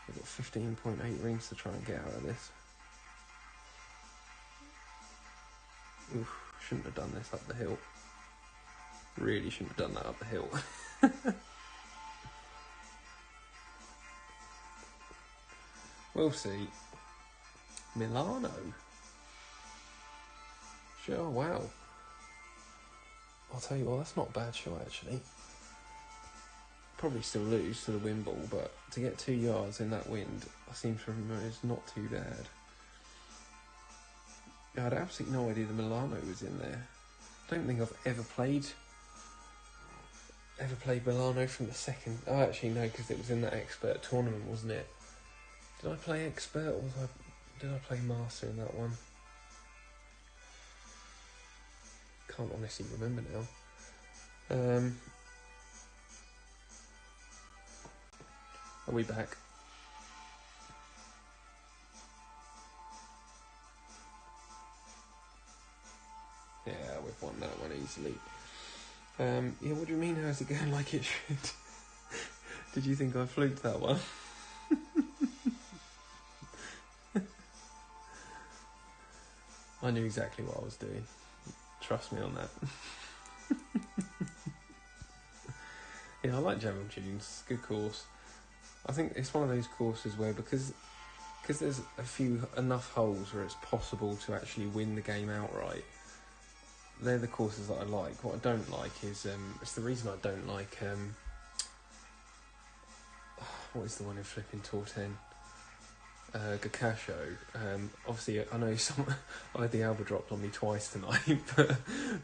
I've got 15.8 rings to try and get out of this. Oof, shouldn't have done this up the hill. Really shouldn't have done that up the hill. We'll see. Milano. Sure, wow. I'll tell you what, that's not a bad shot actually. Probably still lose to the wind ball, but to get 2 yards in that wind, I seem to remember it's not too bad. I had absolutely no idea the Milano was in there. I don't think I've ever played Milano from the second. Oh, actually no, because it was in that expert tournament, wasn't it? Did I play expert or did I play master in that one? Can't honestly remember now. Are we back? Yeah, we've won that one easily. Yeah, what do you mean, how's it going like it should? Did you think I fluked that one? I knew exactly what I was doing. Trust me on that. Yeah, I like Jamil Dunes. Good course. I think it's one of those courses where because there's enough holes where it's possible to actually win the game outright. They're the courses that I like. What I don't like is it's the reason I don't like what is the one in flipping Tour 10? Gakasho. Obviously, I know I had the Alba dropped on me twice tonight,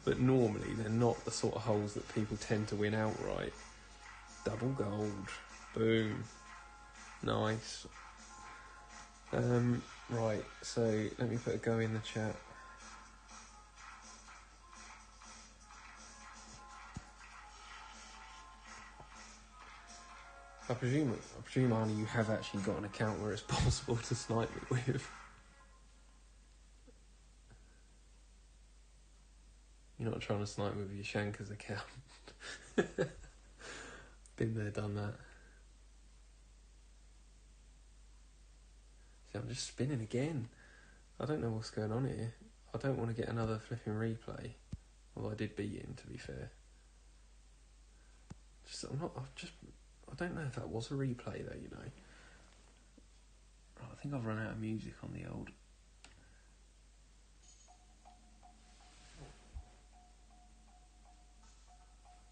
but normally they're not the sort of holes that people tend to win outright. Double gold, boom, nice. Right, so let me put a go in the chat. I presume, Arnie, you have actually got an account where it's possible to snipe it with. You're not trying to snipe with your Shankers account. Been there, done that. See, I'm just spinning again. I don't know what's going on here. I don't want to get another flipping replay. Although I did beat him, to be fair. I don't know if that was a replay though, you know. Right, I think I've run out of music on the old.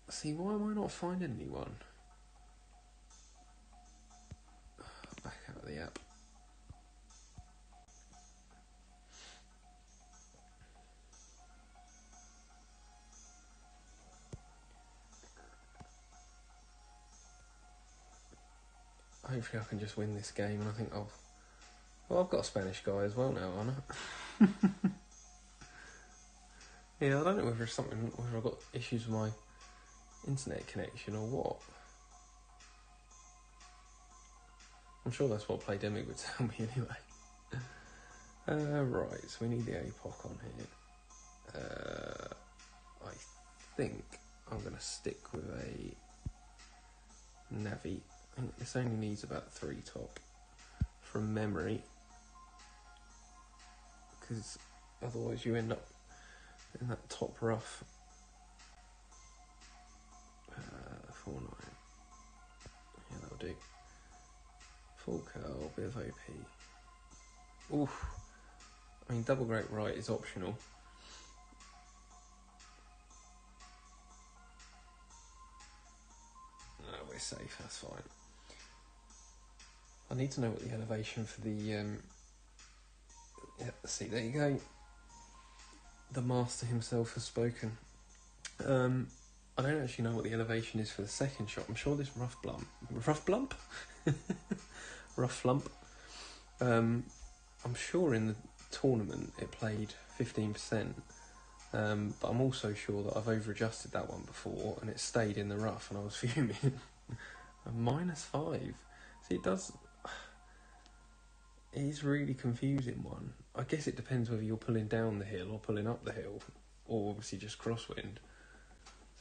See, why am I not finding anyone? Back out of the app. Hopefully I can just win this game, and I think well, I've got a Spanish guy as well now, haven't I? Yeah, I don't know whether I've got issues with my internet connection or what. I'm sure that's what Playdemic would tell me anyway. Right, so we need the APOC on here. I think I'm going to stick with a Navi. I think this only needs about 3 top from memory, because otherwise you end up in that top rough. 4-9. Yeah, that'll do. Full curl, bit of OP. Oof. I mean, double great right is optional. . . . . . . . . . . . . . . . . . . . . . . . . . . . . . . . . . . . . . . . . . . . . . . . . . . . . . . . . we're safe, that's fine. I need to know what the elevation for the... yeah, see, there you go. The master himself has spoken. I don't actually know what the elevation is for the second shot. I'm sure this rough flump? Rough flump. I'm sure in the tournament it played 15%, but I'm also sure that I've over-adjusted that one before and it stayed in the rough and I was fuming. A -5. See, it is really confusing one. I guess it depends whether you're pulling down the hill or pulling up the hill, or obviously just crosswind.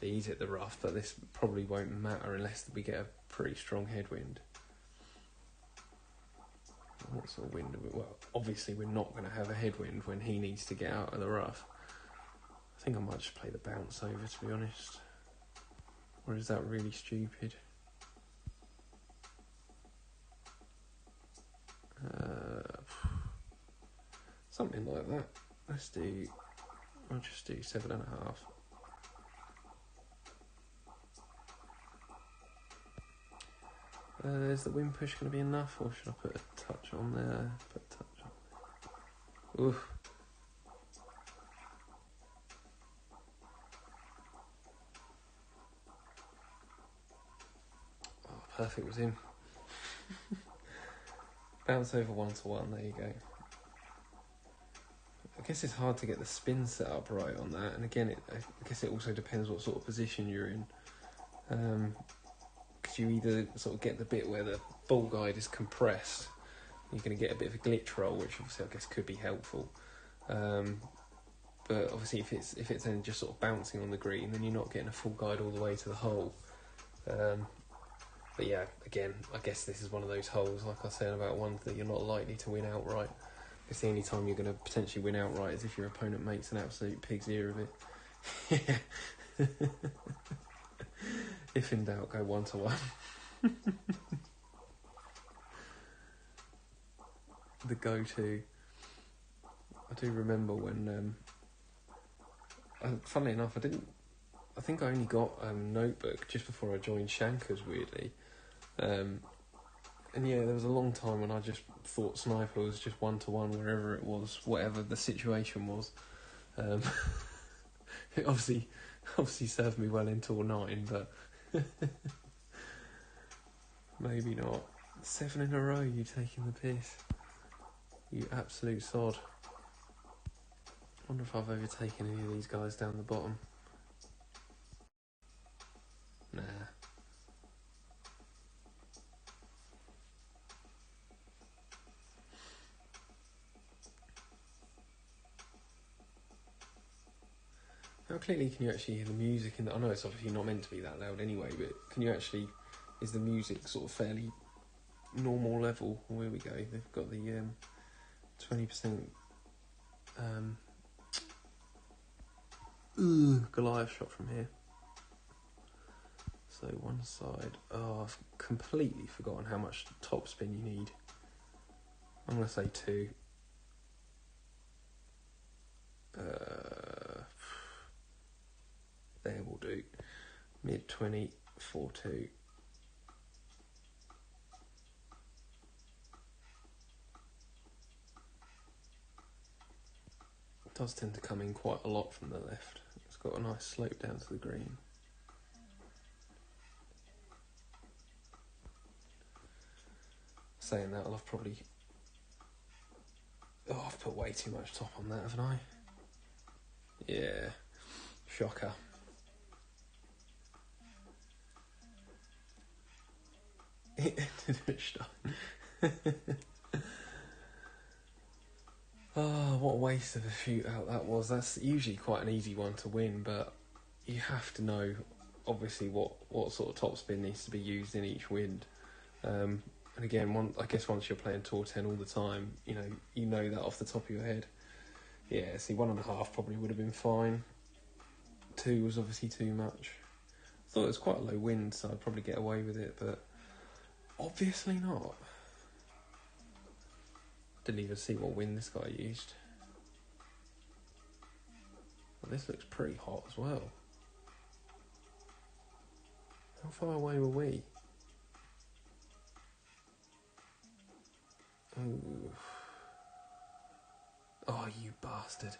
So he's hit the rough, but this probably won't matter unless we get a pretty strong headwind. What sort of wind? Well, obviously we're not going to have a headwind when he needs to get out of the rough. I think I might just play the bounce over, to be honest. Or is that really stupid? Something like that. I'll just do 7.5. Is the wind push going to be enough, or should I put a touch on there? Put a touch on there. Oof. Oh, perfect was him. Bounce over 1-1, there you go. I guess it's hard to get the spin set up right on that, and again, I guess it also depends what sort of position you're in. Because you either sort of get the bit where the ball guide is compressed, you're going to get a bit of a glitch roll, which obviously I guess could be helpful. But obviously if it's then just sort of bouncing on the green, then you're not getting a full guide all the way to the hole. But yeah, again, I guess this is one of those holes, like I said, about ones that you're not likely to win outright. It's the only time you're going to potentially win outright is if your opponent makes an absolute pig's ear of it. If in doubt, go 1-1. The go-to. I do remember when, funnily enough, I think I only got a notebook just before I joined Shankers, weirdly. And yeah, there was a long time when I just thought Sniper was just 1-1 wherever it was, whatever the situation was. It obviously served me well in Tour 9, but maybe not. 7 in a row, you taking the piss. You absolute sod. I wonder if I've overtaken any of these guys down the bottom. Nah. How clearly can you actually hear the music? I know it's obviously not meant to be that loud anyway, but can you actually... Is the music sort of fairly normal level? Oh, here we go. They've got the 20% Goliath shot from here. So one side. Oh, I've completely forgotten how much top spin you need. I'm going to say 2. There will do. Mid 20, 4-2. It does tend to come in quite a lot from the left. It's got a nice slope down to the green. Saying that, I've probably... Oh, I've put way too much top on that, haven't I? Yeah. Shocker. It ended at Stein. Oh, what a waste of a shootout that was. That's usually quite an easy one to win, but you have to know, obviously, what sort of topspin needs to be used in each wind. And again, I guess once you're playing Tour 10 all the time, you know that off the top of your head. Yeah, see, 1.5 probably would have been fine. 2 was obviously too much. I thought it was quite a low wind, so I'd probably get away with it, but obviously not. Didn't even see what wind this guy used. Well, this looks pretty hot as well. How far away were we? Ooh. Oh, you bastard.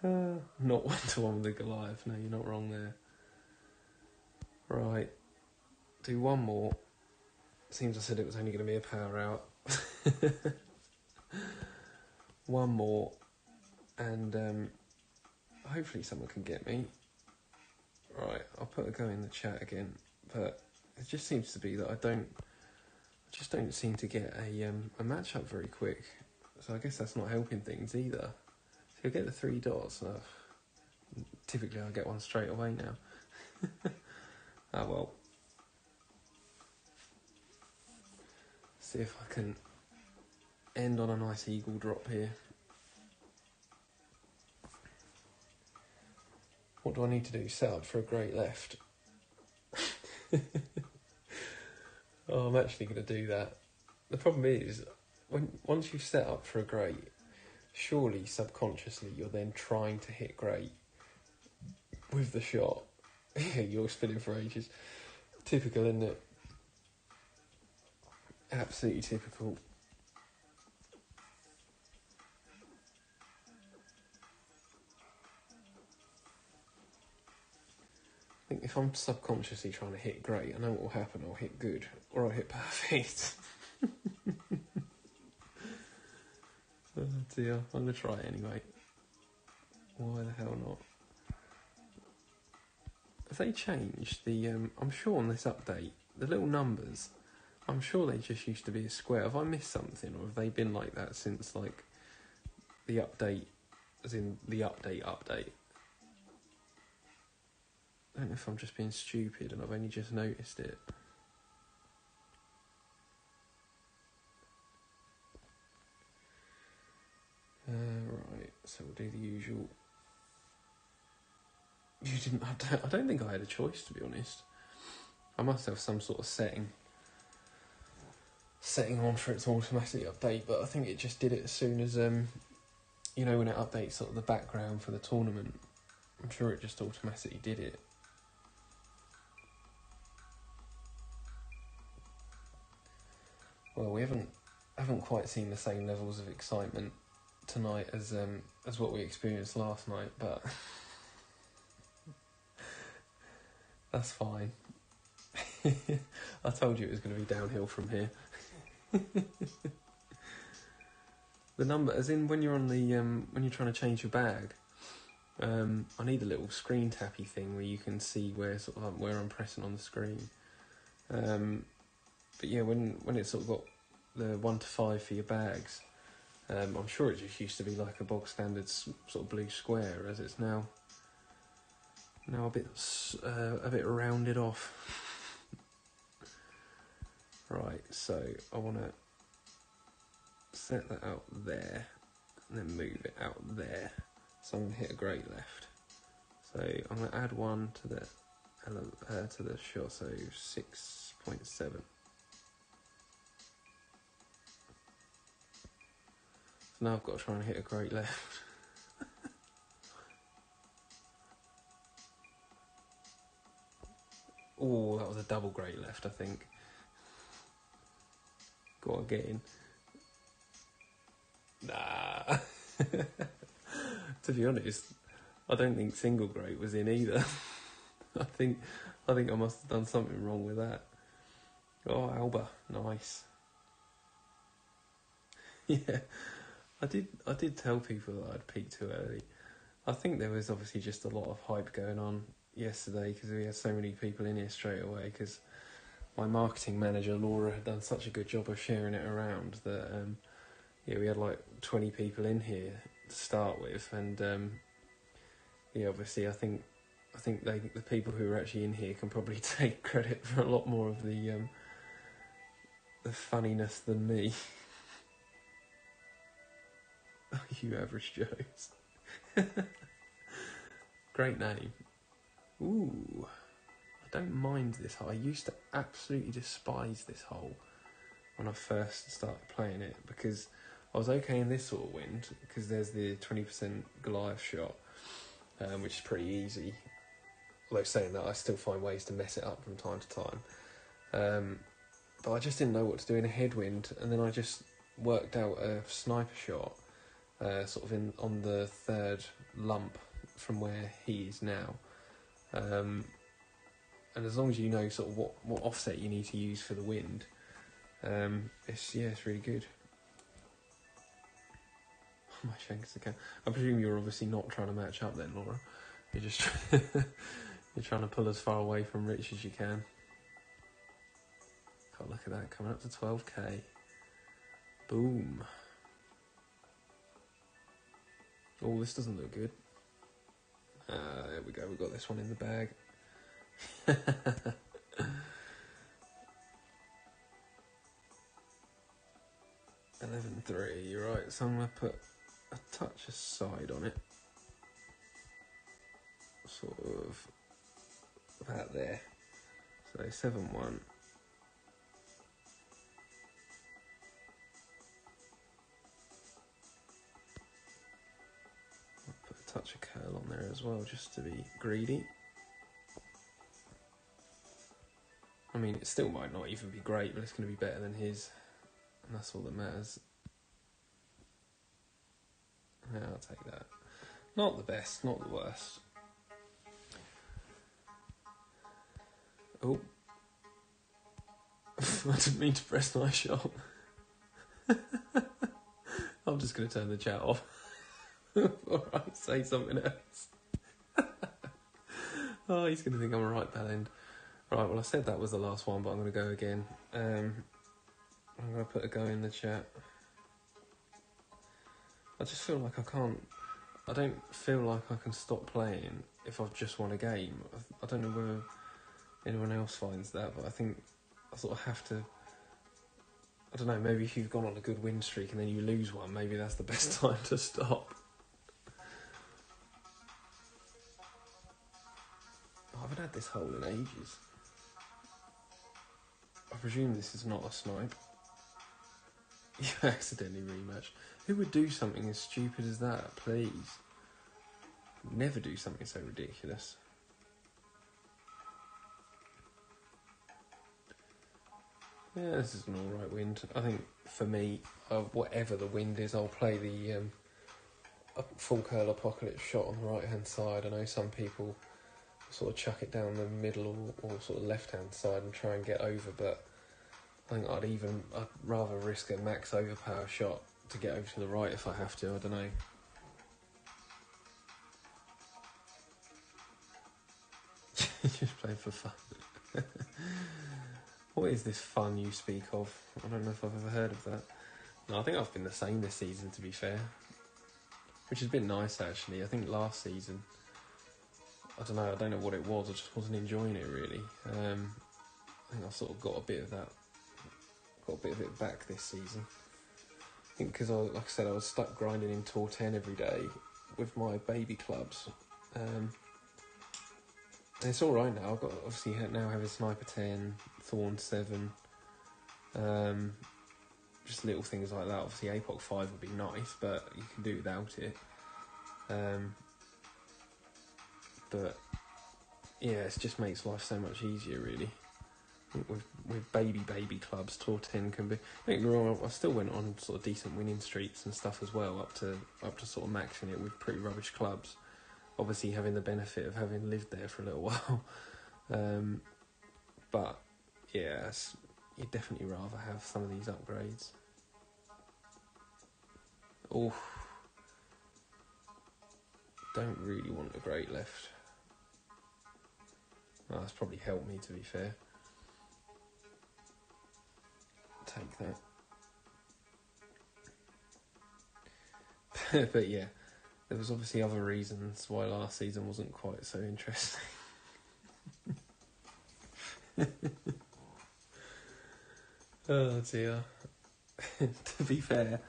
Not 1-to-1 with the Goliath. No, you're not wrong there. Right. Do one more. Seems I said it was only going to be a power out. One more. And hopefully someone can get me. Right, I'll put a go in the chat again. But it just seems to be that I just don't seem to get a match up very quick. So I guess that's not helping things either. So you'll get the 3 dots. Typically I get one straight away now. Ah well. See if I can end on a nice eagle drop here. What do I need to do? Set up for a great left. Oh, I'm actually going to do that. The problem is, once you've set up for a great, surely subconsciously you're then trying to hit great with the shot. You're spinning for ages. Typical, isn't it? Absolutely typical. I think if I'm subconsciously trying to hit great, I know what will happen. I'll hit good, or I'll hit perfect. Oh dear, I'm going to try it anyway. Why the hell not? Have they changed the, I'm sure on this update, the little numbers, I'm sure they just used to be a square. Have I missed something, or have they been like that since, like, the update, as in the update? I don't know if I'm just being stupid and I've only just noticed it. Right, so we'll do the usual. You didn't update? I don't think I had a choice, to be honest. I must have some sort of setting on for it to automatically update, but I think it just did it as soon as, you know, when it updates sort of the background for the tournament. I'm sure it just automatically did it. Well, we haven't quite seen the same levels of excitement tonight as what we experienced last night, but that's fine. I told you it was going to be downhill from here. The number, as in when you're on the when you're trying to change your bag, I need a little screen tappy thing where you can see where where I'm pressing on the screen. But yeah, when it's sort of got the 1 to 5 for your bags, I'm sure it just used to be like a bog standard sort of blue square, as it's now a bit rounded off. Right, so I want to set that out there and then move it out there. So I'm going to hit a great left. So I'm going to add one to the shot, so 6.7. So now I've got to try and hit a great left. Oh, that was a double great left, I think. Go on, get in. Nah. To be honest, I don't think single great was in either. I think I must have done something wrong with that. Oh, Alba, nice. Yeah, I did tell people that I'd peaked too early. I think there was obviously just a lot of hype going on yesterday because we had so many people in here straight away, because my marketing manager Laura had done such a good job of sharing it around that yeah, we had like 20 people in here to start with, and yeah, obviously I think the people who are actually in here can probably take credit for a lot more of the funniness than me. You average Joes. Great name. Ooh, I don't mind this hole. I used to absolutely despise this hole when I first started playing it, because I was okay in this sort of wind because there's the 20% Goliath shot, which is pretty easy. Although saying that, I still find ways to mess it up from time to time. but I just didn't know what to do in a headwind, and then I just worked out a sniper shot, sort of on the third lump from where he is now. And as long as you know sort of what offset you need to use for the wind, it's really good. My Shankers account. I presume you're obviously not trying to match up then, Laura. You're just you're trying to pull as far away from Rich as you can. God, look at that, coming up to 12k. Boom. Oh, this doesn't look good. There we go, we've got this one in the bag. 11.3, you're right, so I'm going to put a touch of side on it. Sort of about there. So 7.1. I'll put a touch of curl on there as well, just to be greedy. I mean, it still might not even be great, but it's going to be better than his, and that's all that matters. Yeah, I'll take that. Not the best, not the worst. Oh. I didn't mean to press my shot. I'm just going to turn the chat off. Or I'll say something else. Oh, he's going to think I'm a right bell end. Right, well, I said that was the last one, but I'm going to go again. I'm going to put a go in the chat. I just feel like I don't feel like I can stop playing if I've just won a game. I don't know whether anyone else finds that, but I think I sort of have to, I don't know, maybe if you've gone on a good win streak and then you lose one, maybe that's the best time to stop. Oh, I haven't had this hole in ages. I presume this is not a snipe. You accidentally rematch. Who would do something as stupid as that, please? Never do something so ridiculous. Yeah, this is an alright wind. I think for me, whatever the wind is, I'll play the full curl apocalypse shot on the right hand side. I know some people sort of chuck it down the middle or sort of left hand side and try and get over, but I think I'd rather risk a max overpower shot to get over to the right if I have to. I don't know. Just playing for fun. What is this fun you speak of? I don't know if I've ever heard of that. No, I think I've been the same this season, to be fair. Which has been nice, actually. I think last season, I don't know what it was, I just wasn't enjoying it, really. I think I've sort of got a bit of it back this season. I think because, like I said, I was stuck grinding in Tour 10 every day with my baby clubs. And it's alright now. I've got, obviously, now having Sniper 10, Thorn 7, just little things like that. Obviously, APOC 5 would be nice, but you can do without it. But yeah, it just makes life so much easier, really. With baby clubs, Tour 10 can be. Don't get me wrong, I still went on sort of decent winning streaks and stuff as well, up to sort of maxing it with pretty rubbish clubs. Obviously, having the benefit of having lived there for a little while. But yeah, you'd definitely rather have some of these upgrades. Oh, don't really want a great left. Oh, that's probably helped me, to be fair. Take that. But yeah, there was obviously other reasons why last season wasn't quite so interesting. Oh dear. To be fair,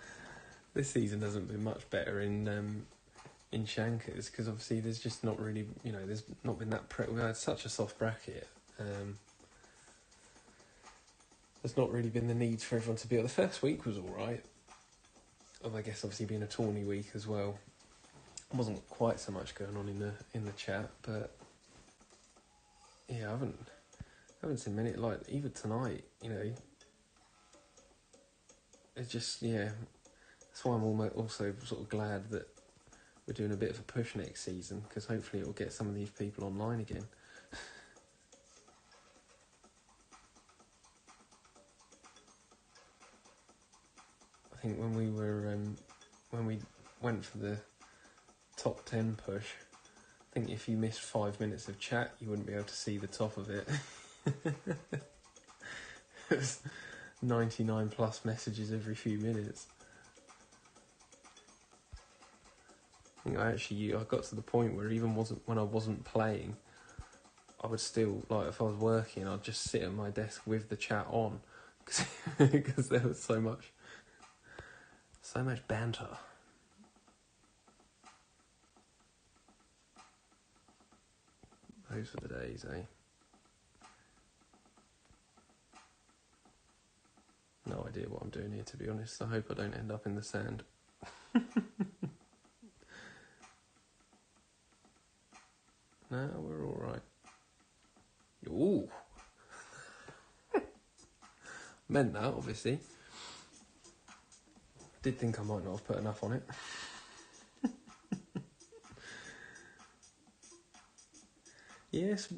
this season hasn't been much better in Shankers, because obviously there's just not really, there's not been that we had such a soft bracket. There's not really been the need for everyone to be. The first week was alright. I guess obviously being a tourney week as well. Wasn't quite so much going on in the chat, but yeah, I haven't seen many, like even tonight, it's just, yeah, that's why I'm also sort of glad that we're doing a bit of a push next season, because hopefully it'll get some of these people online again. I think when we went for the top 10 push, I think if you missed 5 minutes of chat, you wouldn't be able to see the top of it. It was 99 plus messages every few minutes. I think I got to the point where even when I wasn't playing, I would still, like, if I was working, I'd just sit at my desk with the chat on, because there was so much banter. Those were the days, eh? No idea what I'm doing here, to be honest. I hope I don't end up in the sand. No, we're all right. Ooh. Meant that, obviously. Did think I might not have put enough on it. Yes,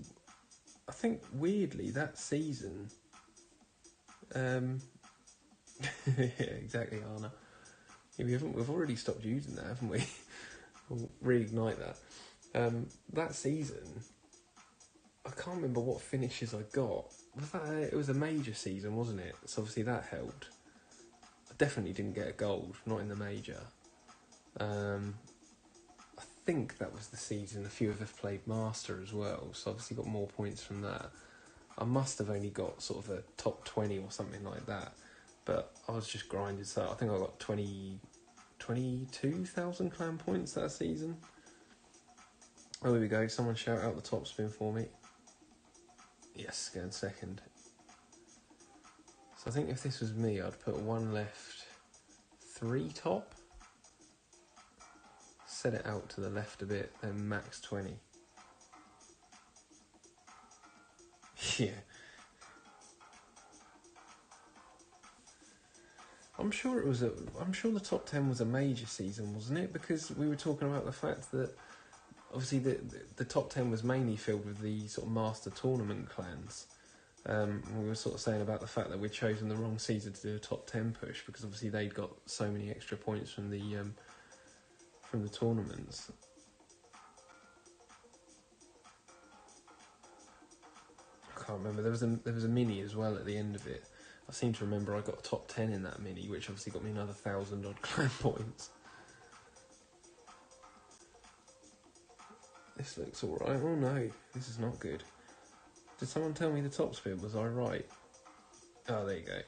I think weirdly that season. Yeah, exactly, Anna. Yeah, we've already stopped using that, haven't we? We'll reignite that. That season, I can't remember what finishes I got. It was a major season, wasn't it? So obviously that helped. I definitely didn't get a gold, not in the major. I think that was the season a few of us played Master as well, so obviously got more points from that. I must have only got sort of a top 20 or something like that, but I was just grinding, so I think I got 22,000 clan points that season. Oh, there we go, someone shout out the top spin for me. Yes, going second. So I think if this was me, I'd put 1 left, 3 top, set it out to the left a bit, then max 20. Yeah. I'm sure the top 10 was a major season, wasn't it? Because we were talking about the fact that obviously the top 10 was mainly filled with the sort of master tournament clans. We were sort of saying about the fact that we'd chosen the wrong season to do a top 10 push, because obviously they'd got so many extra points from the tournaments. I can't remember. There was a mini as well at the end of it. I seem to remember I got a top 10 in that mini, which obviously got me another 1,000 odd clan points. This looks alright. Oh no, this is not good. Did someone tell me the top spin? Was I right? Oh, there you go.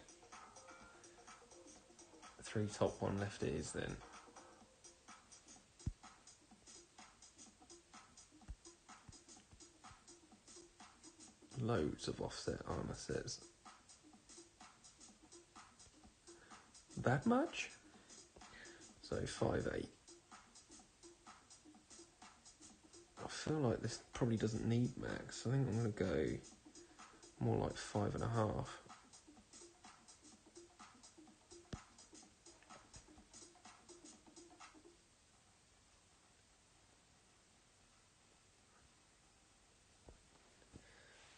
3 top, 1 left it is then. Loads of offset armour sets. That much? So 5.8. I feel like this probably doesn't need max. I think I'm going to go more like 5.5.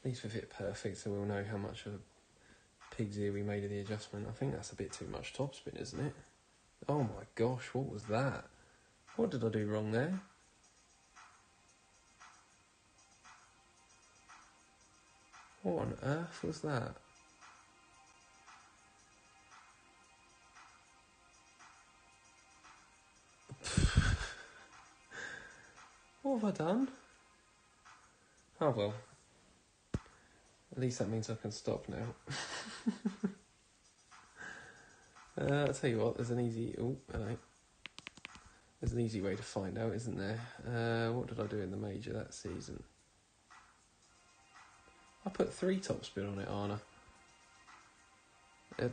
These will fit perfect, so we'll know how much of a pig's ear we made of the adjustment. I think that's a bit too much topspin, isn't it? Oh my gosh, what was that? What did I do wrong there? What on earth was that? What have I done? Oh well. At least that means I can stop now. I'll tell you what, there's an easy... Oh, hello. There's an easy way to find out, isn't there? What did I do in the major that season? I put 3 topspin on it, Anna.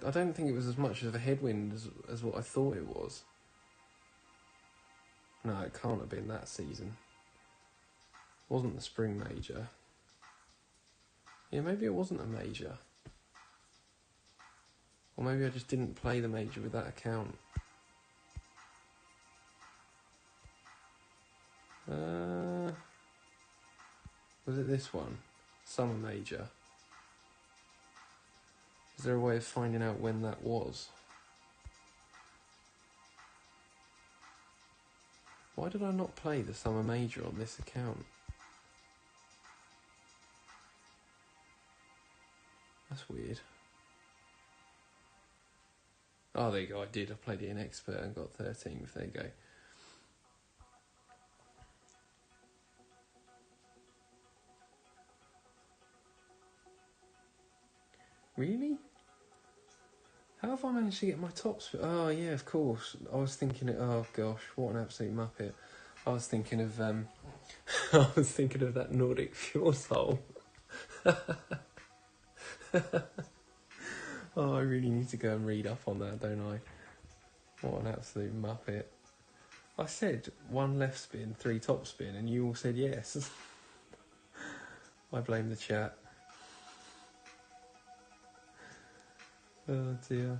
I don't think it was as much of a headwind as what I thought it was. No, it can't have been that season. It wasn't the spring major. Yeah, maybe it wasn't a major. Or maybe I just didn't play the major with that account. Was it this one? Summer major. Is there a way of finding out when that was? Why did I not play the summer major on this account? That's weird. Oh, there you go, I did. I played it in expert and got 13th. There you go. Really? How have I managed to get my top spin? Oh, yeah, of course. I was thinking, oh gosh, what an absolute muppet. I was thinking of, I was thinking of that Nordic Fjord hole. Oh, I really need to go and read up on that, don't I? What an absolute muppet. I said 1 left spin, 3 top spin, and you all said yes. I blame the chat. Oh dear.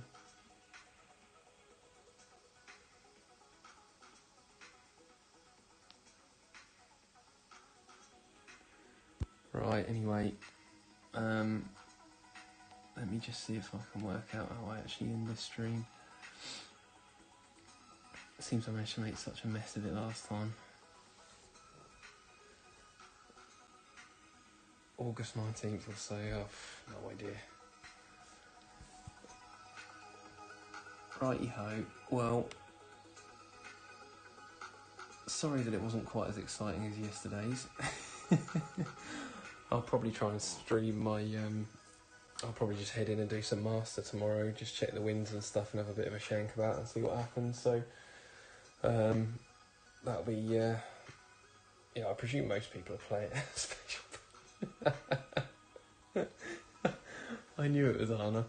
Right, anyway, let me just see if I can work out how I actually end this stream. It seems I managed to make such a mess of it last time. August 19th or so, I've no idea. Righty-ho, well, sorry that it wasn't quite as exciting as yesterday's. I'll probably try and stream my, I'll probably just head in and do some master tomorrow, just check the wins and stuff and have a bit of a shank about and see what happens, so, that'll be, yeah, I presume most people are playing special. I knew it was Anna.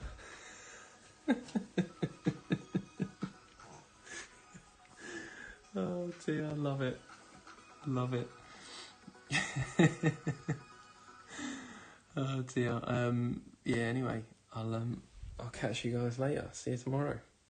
Oh dear, I love it. Love it. Oh dear. Yeah, anyway, I'll catch you guys later. See you tomorrow.